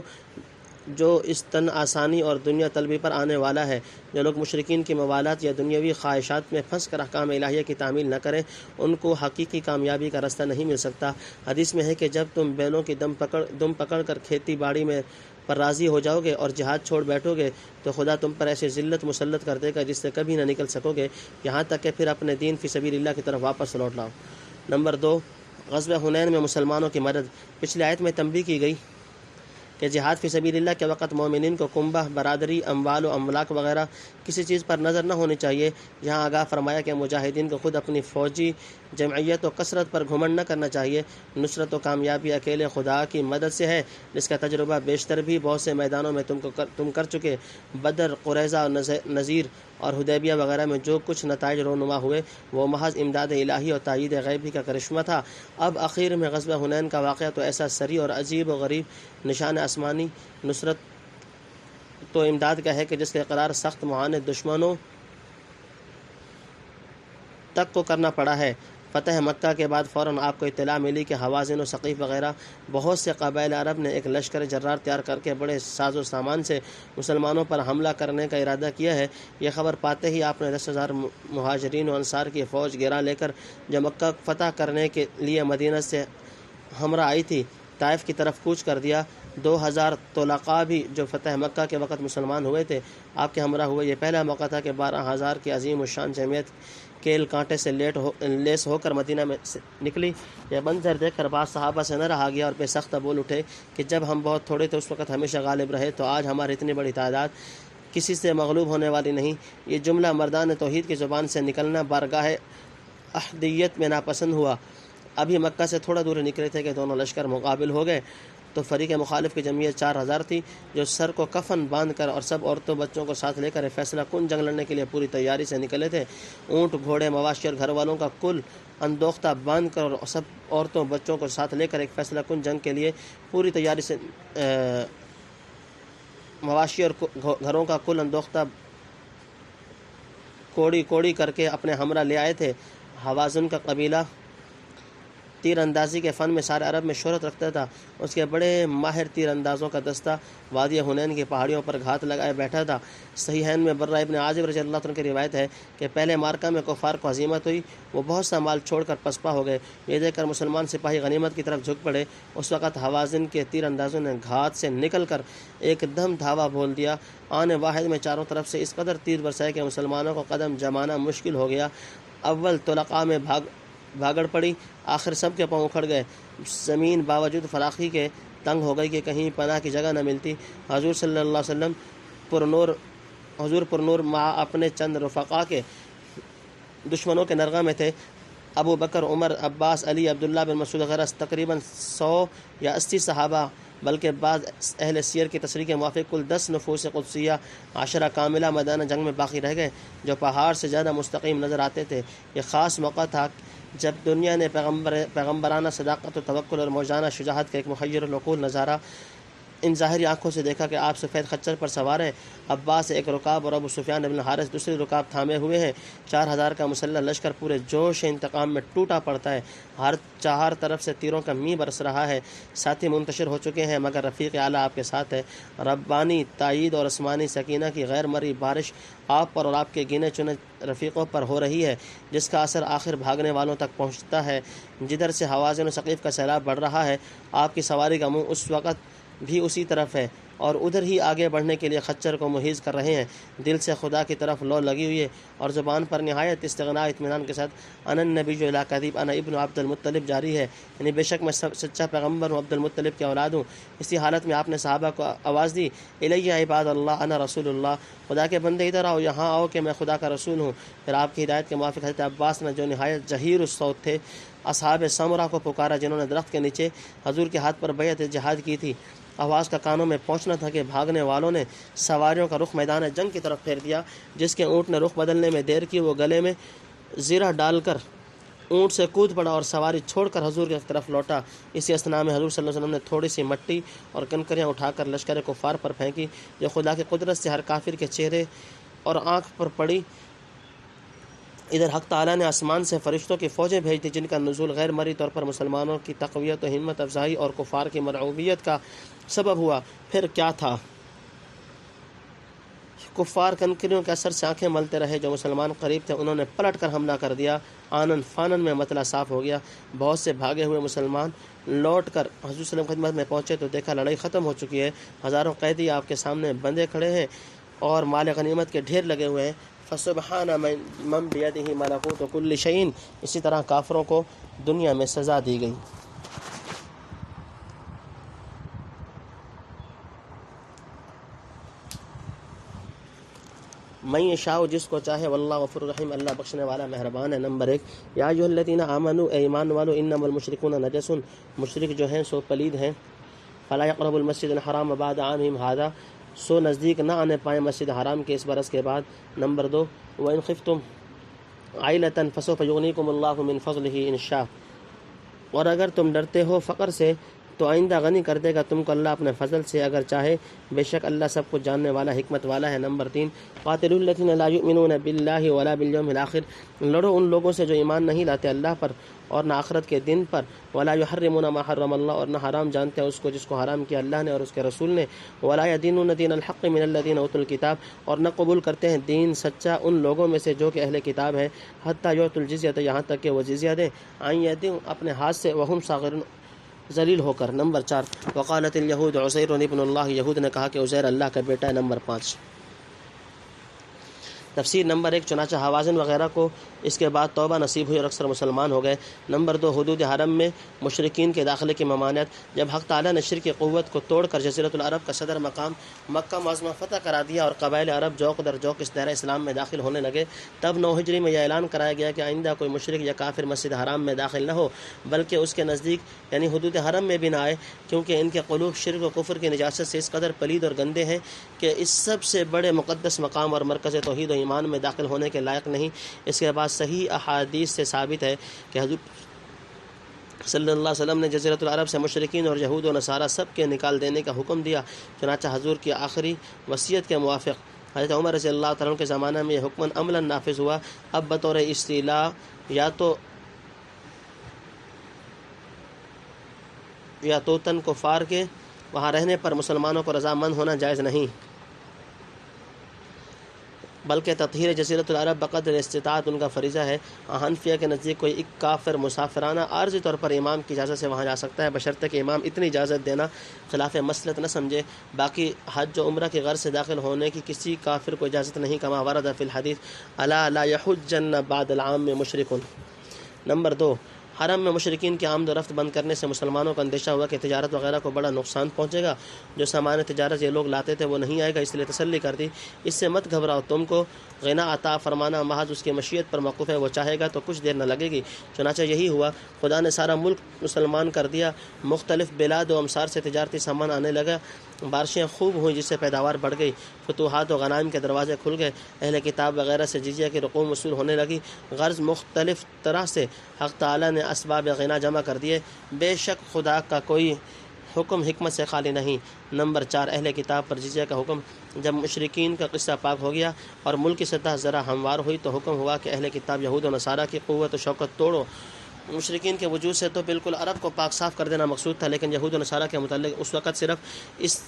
جو اس تن آسانی اور دنیا طلبی پر آنے والا ہے۔ جو لوگ مشرکین کی موالات یا دنیاوی خواہشات میں پھنس کر احکام الہیہ کی تعمیل نہ کریں، ان کو حقیقی کامیابی کا راستہ نہیں مل سکتا۔ حدیث میں ہے کہ جب تم بیلوں کی دم پکڑ کر کھیتی باڑی میں پر راضی ہو جاؤ گے اور جہاد چھوڑ بیٹھو گے تو خدا تم پر ایسی ذلت مسلط کر دے گا جس سے کبھی نہ نکل سکو گے، یہاں تک کہ پھر اپنے دین فی سبیل اللہ کی طرف واپس لوٹ لاؤ۔ نمبر 2، غزوہ حنین میں مسلمانوں کی مدد۔ پچھلی آیت میں تنبیہ کی گئی کہ جہاد فی سبیل اللہ کے وقت مومنین کو کنبہ، برادری، اموال و املاک وغیرہ کسی چیز پر نظر نہ ہونی چاہیے۔ یہاں آگاہ فرمایا کہ مجاہدین کو خود اپنی فوجی جمعیت و کثرت پر گھمنڈ نہ کرنا چاہیے۔ نصرت و کامیابی اکیلے خدا کی مدد سے ہے، جس کا تجربہ بیشتر بھی بہت سے میدانوں میں تم کر چکے۔ بدر، قریظہ، نذیر اور حدیبیہ وغیرہ میں جو کچھ نتائج رونما ہوئے وہ محض امداد الہی اور تائید غیبی کا کرشمہ تھا۔ اب اخیر میں غزوہ حنین کا واقعہ تو ایسا سری اور عجیب و غریب نشان آسمانی نصرت تو امداد کا ہے کہ جس کا اقرار سخت معاند دشمنوں تک کو کرنا پڑا ہے۔ فتح مکہ کے بعد فوراً آپ کو اطلاع ملی کہ حوازن و ثقیف وغیرہ بہت سے قبائل عرب نے ایک لشکر جرار تیار کر کے بڑے ساز و سامان سے مسلمانوں پر حملہ کرنے کا ارادہ کیا ہے۔ یہ خبر پاتے ہی آپ نے 10,000 مہاجرین و انصار کی فوج گرا لے کر جو مکہ فتح کرنے کے لیے مدینہ سے ہمراہ آئی تھی، طائف کی طرف کوچ کر دیا۔ 2,000 طلقاء بھی جو فتح مکہ کے وقت مسلمان ہوئے تھے آپ کے ہمراہ ہوئے۔ یہ پہلا موقع تھا کہ 12,000 کی عظیم الشان جمعیت کیل کانٹے سے لیس ہو کر مدینہ میں نکلی۔ یہ منظر دیکھ کر بعض صحابہ سے نہ رہا گیا اور بے سخت بول اٹھے کہ جب ہم بہت تھوڑے تھے اس وقت ہمیشہ غالب رہے، تو آج ہماری اتنی بڑی تعداد کسی سے مغلوب ہونے والی نہیں۔ یہ جملہ مردان توحید کی زبان سے نکلنا بارگاہ احدیت میں ناپسند ہوا۔ ابھی مکہ سے تھوڑا دور نکلے تھے کہ دونوں لشکر مقابل ہو گئے، تو فریق مخالف کی جمعیت 4,000 تھی، جو سر کو کفن باندھ کر اور سب عورتوں بچوں کو ساتھ لے کر ایک فیصلہ کن جنگ لڑنے کے لیے پوری تیاری سے نکلے تھے۔ اونٹ، گھوڑے، مواشی اور گھر والوں کا کل اندوختہ باندھ کر اور سب عورتوں بچوں کو ساتھ لے کر ایک فیصلہ کن جنگ کے لیے پوری تیاری سے مواشی اور گھروں کا کل اندوختہ کوڑی کر کے اپنے ہمراہ لے آئے تھے۔ حوازن کا قبیلہ تیر اندازی کے فن میں سارے عرب میں شہرت رکھتا تھا۔ اس کے بڑے ماہر تیر اندازوں کا دستہ وادی حنین کی پہاڑیوں پر گھات لگائے بیٹھا تھا۔ صحیحین میں برہ ابن عازب رضی اللہ عنہ کی روایت ہے کہ پہلے مارکہ میں کفار کو ہزیمت ہوئی، وہ بہت سا مال چھوڑ کر پسپا ہو گئے۔ یہ دیکھ کر مسلمان سپاہی غنیمت کی طرف جھک پڑے۔ اس وقت حوازن کے تیر اندازوں نے گھات سے نکل کر ایک دم دھاوا بول دیا۔ آن واحد میں چاروں طرف سے اس قدر تیر برسائے کہ مسلمانوں کو قدم جمانا مشکل ہو گیا۔ اول طلقاء میں بھاگڑ پڑی، آخر سب کے پاؤں اکھڑ گئے۔ زمین باوجود فراخی کے تنگ ہو گئی کہ کہیں پناہ کی جگہ نہ ملتی۔ حضور صلی اللہ علیہ وسلم پرنور مع اپنے چند رفقا کے دشمنوں کے نرغہ میں تھے۔ ابو بکر، عمر، عباس، علی، عبداللہ بن مسعود وغیرہ تقریباً 100 یا 80 صحابہ، بلکہ بعض اہل سیر کی تصریح کے موافق کل 10 نفوس قدسیہ 10 کاملہ میدان جنگ میں باقی رہ گئے، جو پہاڑ سے زیادہ مستقیم نظر آتے تھے۔ یہ خاص موقع تھا جب دنیا نے پیغمبرانہ صداقت و توکل اور موجانہ شجاعت کا ایک محیر العقول نظارہ ان ظاہری آنکھوں سے دیکھا کہ آپ سفید خچر پر سوار ہیں، عباس ایک رکاب اور ابو سفیان بن حارث دوسری رکاب تھامے ہوئے ہیں۔ 4,000 کا مسلح لشکر پورے جوش انتقام میں ٹوٹا پڑتا ہے۔ ہر چار طرف سے تیروں کا می برس رہا ہے۔ ساتھی منتشر ہو چکے ہیں مگر رفیق اعلیٰ آپ کے ساتھ ہے۔ ربانی تائید اور آسمانی سکینہ کی غیر مرئی بارش آپ پر اور آپ کے گنے چنے رفیقوں پر ہو رہی ہے، جس کا اثر آخر بھاگنے والوں تک پہنچتا ہے۔ جدھر سے حوازن و ثقیف کا سیلاب بڑھ رہا ہے، آپ کی سواری کا منہ اس وقت بھی اسی طرف ہے اور ادھر ہی آگے بڑھنے کے لیے خچر کو محیز کر رہے ہیں۔ دل سے خدا کی طرف لو لگی ہوئی ہے اور زبان پر نہایت استغنا اطمینان کے ساتھ انا النبی لا کذب انا ابن عبد المطلب جاری ہے، یعنی بے شک میں سچا پیغمبر ہوں، عبد المطلب کی اولاد ہوں۔ اسی حالت میں آپ نے صحابہ کو آواز دی، الی عباد اللہ انا رسول اللہ، خدا کے بندے ادھر آؤ، یہاں آؤ کہ میں خدا کا رسول ہوں۔ پھر آپ کی ہدایت کے موافق حضرت عباس نے جو نہایت جہیر الصوت تھے اصحاب سمرہ کو پکارا، جنہوں نے درخت کے نیچے حضور کے ہاتھ پر بیعت جہاد کی تھی۔ آواز کا کانوں میں پہنچنا تھا کہ بھاگنے والوں نے سواریوں کا رخ میدان جنگ کی طرف پھیر دیا۔ جس کے اونٹ نے رخ بدلنے میں دیر کی، وہ گلے میں زیرہ ڈال کر اونٹ سے کود پڑا اور سواری چھوڑ کر حضور کی طرف لوٹا۔ اسی اثنا میں حضور صلی اللہ علیہ وسلم نے تھوڑی سی مٹی اور کنکریاں اٹھا کر لشکر کفار پر پھینکی، جو خدا کی قدرت سے ہر کافر کے چہرے اور آنکھ پر پڑی۔ ادھر حق تعالیٰ نے آسمان سے فرشتوں کی فوجیں بھیج دی، جن کا نزول غیر مرئی طور پر مسلمانوں کی تقویت و ہمت افزائی اور کفار کی مرعوبیت کا سبب ہوا۔ پھر کیا تھا؟ کفار کنکریوں کے اثر سے آنکھیں ملتے رہے، جو مسلمان قریب تھے انہوں نے پلٹ کر حملہ کر دیا، آنن فانن میں مطلع صاف ہو گیا۔ بہت سے بھاگے ہوئے مسلمان لوٹ کر حضور صلی اللہ علیہ وسلم کی خدمت میں پہنچے تو دیکھا لڑائی ختم ہو چکی ہے، ہزاروں قیدی آپ کے سامنے بندے کھڑے ہیں اور مال غنیمت کے ڈھیر لگے ہوئے ہیں۔ فسبحان من بیدہ ملکوت کل شیء، اسی طرح کافروں کو دنیا میں سزا دی گئی۔ من یشاء، جس کو چاہے، واللہ غفور الرحیم، اللہ بخشنے والا مہربان ہے۔ نمبر 1، یا ایھا الذین آمنوا، اے ایمان والو، انما المشرکون نجس، مشرک جو ہیں سو پلید ہیں، فلا یقربوا المسجد الحرام بعد عامہم ھذا، سو نزدیک نہ آنے پائیں مسجد حرام کے اس برس کے بعد۔ نمبر 2، وَإِنْ خِفْتُمْ عَيْلَةً فَسَوْفَ يُغْنِيكُمُ اللَّهُ مِنْ فَضْلِهِ إِنْ شَاءَ، اور اگر تم ڈرتے ہو فقر سے تو آئندہ غنی کر دے گا تم کو اللہ اپنے فضل سے اگر چاہے، بے شک اللہ سب کچھ جاننے والا حکمت والا ہے۔ نمبر 3، قاتلوا الذین لا یؤمنون باللہ ولا بالیوم الآخر، لڑو ان لوگوں سے جو ایمان نہیں لاتے اللہ پر اور نہ آخرت کے دن پر، ولا یحرمون ما حرم اللہ، اور نہ حرام جانتے ہیں اس کو جس کو حرام کیا اللہ نے اور اس کے رسول نے، ولا یدینون دین الحق من الذین اوتوا الکتاب، اور نہ قبول کرتے ہیں دین سچا ان لوگوں میں سے جو کہ اہل کتاب ہے، حتی یؤتوا الجزیۃ، یہاں تک کہ وہ جزیہ دیں، عن ید، اپنے ہاتھ سے، وہم صاغرون، ذلیل ہو کر۔ نمبر 4، وقالت الیہود عزیر ابن اللہ، یہود نے کہا کہ عزیر اللہ کا بیٹا ہے۔ نمبر 5، تفسیر۔ نمبر 1، چنانچہ حوازن وغیرہ کو اس کے بعد توبہ نصیب ہوئی اور اکثر مسلمان ہو گئے۔ نمبر 2، حدود حرم میں مشرکین کے داخلے کی ممانعت، جب حق تعالیٰ نے شرک کی قوت کو توڑ کر جزیرۃ العرب کا صدر مقام مکہ معظمہ فتح کرا دیا اور قبائل عرب جوق در جوق اس دائرہ اسلام میں داخل ہونے لگے، تب 9 ہجری میں یہ اعلان کرایا گیا کہ آئندہ کوئی مشرک یا کافر مسجد حرام میں داخل نہ ہو، بلکہ اس کے نزدیک یعنی حدود حرم میں بھی نہ آئے، کیونکہ ان کے قلوب شرک و کفر کی نجاست سے اس قدر پلید اور گندے ہیں کہ اس سب سے بڑے مقدس مقام اور مرکز توحید و ایمان میں داخل ہونے کے لائق نہیں۔ اس کے بعد صحیح احادیث سے ثابت ہے کہ حضور صلی اللہ علیہ وسلم نے جزیرۃ العرب سے مشرکین اور یہود و نصارہ سب کے نکال دینے کا حکم دیا، چنانچہ حضور کی آخری وصیت کے موافق حضرت عمر رضی اللہ تعالیٰ عنہ کے زمانہ میں یہ حکم عملاً نافذ ہوا۔ اب بطور استیلاء یا توتن کفار کے وہاں رہنے پر مسلمانوں کو رضامند ہونا جائز نہیں، بلکہ تطہیر جزیرۃ العرب بقدر استطاعت ان کا فریضہ ہے۔ حنفیہ کے نزدیک کوئی ایک کافر مسافرانہ عارضی طور پر امام کی اجازت سے وہاں جا سکتا ہے، بشرطے کہ امام اتنی اجازت دینا خلاف مصلحت نہ سمجھے۔ باقی حج و عمرہ کی غرض سے داخل ہونے کی کسی کافر کو اجازت نہیں، کما ورد فی الحدیث الا لا یحجن بعد العام میں مشرک۔ نمبر 2، حرم میں مشرکین کی آمد و رفت بند کرنے سے مسلمانوں کو اندیشہ ہوا کہ تجارت وغیرہ کو بڑا نقصان پہنچے گا، جو سامان تجارت یہ لوگ لاتے تھے وہ نہیں آئے گا، اس لیے تسلی کر دی، اس سے مت گھبراؤ، تم کو غنا عطا فرمانا محض اس کی مشیت پر موقوف ہے، وہ چاہے گا تو کچھ دیر نہ لگے گی۔ چنانچہ یہی ہوا، خدا نے سارا ملک مسلمان کر دیا، مختلف بلاد و امصار سے تجارتی سامان آنے لگا، بارشیں خوب ہوئیں جس سے پیداوار بڑھ گئی، فتوحات و غنائم کے دروازے کھل گئے، اہل کتاب وغیرہ سے جزیہ کی رقوم وصول ہونے لگی، غرض مختلف طرح سے حق تعالیٰ نے اسباب غنا جمع کر دیے، بے شک خدا کا کوئی حکم حکمت سے خالی نہیں۔ نمبر 4، اہل کتاب پر جزیہ کا حکم، جب مشرکین کا قصہ پاک ہو گیا اور ملک کی سطح ذرا ہموار ہوئی تو حکم ہوا کہ اہل کتاب یہود و نصارہ کی قوت و شوکت توڑو۔ مشرکین کے وجود سے تو بالکل عرب کو پاک صاف کر دینا مقصود تھا، لیکن یہود و نصارہ کے متعلق اس وقت صرف اس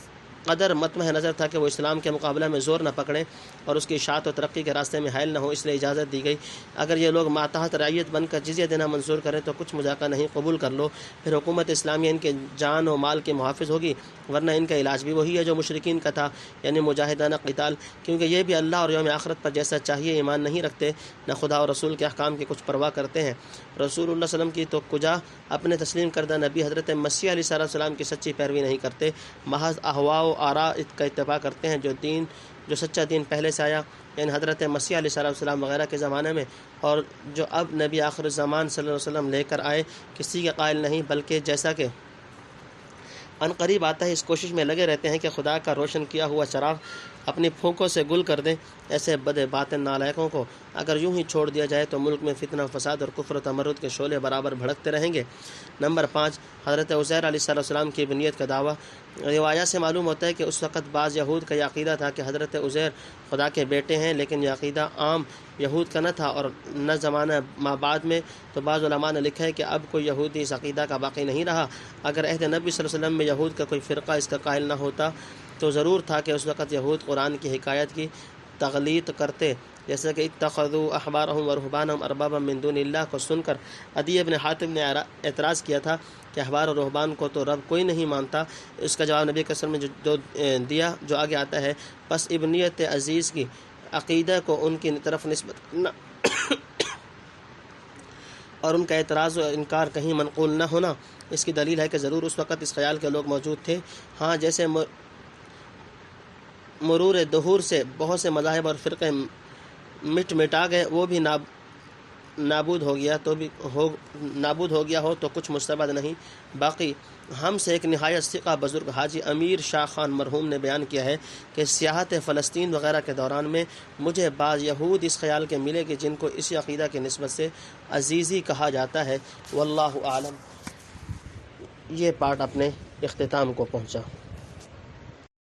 قدر مطمع نظر تھا کہ وہ اسلام کے مقابلہ میں زور نہ پکڑیں اور اس کی اشاعت و ترقی کے راستے میں حائل نہ ہوں، اس لیے اجازت دی گئی، اگر یہ لوگ ماتحت رعیت بن کر جزیہ دینا منظور کریں تو کچھ مذاکرہ نہیں، قبول کر لو، پھر حکومت اسلامیہ ان کے جان و مال کے محافظ ہوگی، ورنہ ان کا علاج بھی وہی ہے جو مشرکین کا تھا، یعنی مجاہدانہ قتال، کیونکہ یہ بھی اللہ اور یوم آخرت پر جیسا چاہیے ایمان نہیں رکھتے، نہ خدا اور رسول کے احکام کی کچھ پرواہ کرتے ہیں۔ رسول اللہ صلی اللہ علیہ وسلم کی تو کجا اپنے تسلیم کردہ نبی حضرت مسیح علیہ السلام کی سچی پیروی نہیں کرتے، محض اہواء و آراء کا اتباع کرتے ہیں، جو سچا دین پہلے سے آیا، یعنی حضرت مسیح علیہ السلام وغیرہ کے زمانے میں، اور جو اب نبی آخر الزمان صلی اللہ علیہ وسلم لے کر آئے، کسی کے قائل نہیں، بلکہ جیسا کہ ان قریب آتا ہے اس کوشش میں لگے رہتے ہیں کہ خدا کا روشن کیا ہوا چراغ اپنی پھونکوں سے گل کر دیں۔ ایسے بد باطن نالائقوں کو اگر یوں ہی چھوڑ دیا جائے تو ملک میں فتنہ و فساد اور کفر و تمرد کے شعلے برابر بھڑکتے رہیں گے۔ نمبر 5، حضرت عزیر علیہ السلام کی ابنیت کا دعویٰ۔ روایات سے معلوم ہوتا ہے کہ اس وقت بعض یہود کا یہ عقیدہ تھا کہ حضرت عزیر خدا کے بیٹے ہیں، لیکن یہ عقیدہ عام یہود کا نہ تھا اور نہ زمانہ ما بعد میں، تو بعض علماء نے لکھا ہے کہ اب کوئی یہودی اس عقیدہ کا باقی نہیں رہا۔ اگر عہد نبی صلی اللہ علیہ وسلم میں یہود کا کوئی فرقہ اس کا قائل نہ ہوتا تو ضرور تھا کہ اس وقت یہود قرآن کی حکایت کی تغلیط کرتے، جیسا کہ اتخذوا احبارهم ورهبانهم اربابا من دون اللہ کو سن کر عدی بن حاتم نے اعتراض کیا تھا کہ احبار اور رہبان کو تو رب کوئی نہیں مانتا۔ اس کا جواب نبی کے وسلم نے جو دیا جو آگے آتا ہے، پس ابنیت عزیز کی عقیدہ کو ان کی طرف نسبت کرنا اور ان کا اعتراض و انکار کہیں منقول نہ ہونا اس کی دلیل ہے کہ ضرور اس وقت اس خیال کے لوگ موجود تھے۔ ہاں جیسے مرور دہور سے بہت سے مذاہب اور فرقے مٹا گئے، وہ بھی نابود ہو گیا ہو تو کچھ مستبد نہیں۔ باقی ہم سے ایک نہایت ثقہ بزرگ حاجی امیر شاہ خان مرحوم نے بیان کیا ہے کہ سیاحت فلسطین وغیرہ کے دوران میں مجھے بعض یہود اس خیال کے ملے کہ جن کو اسی عقیدہ کی نسبت سے عزیزی کہا جاتا ہے۔ واللہ اعلم۔ یہ پارٹ اپنے اختتام کو پہنچا۔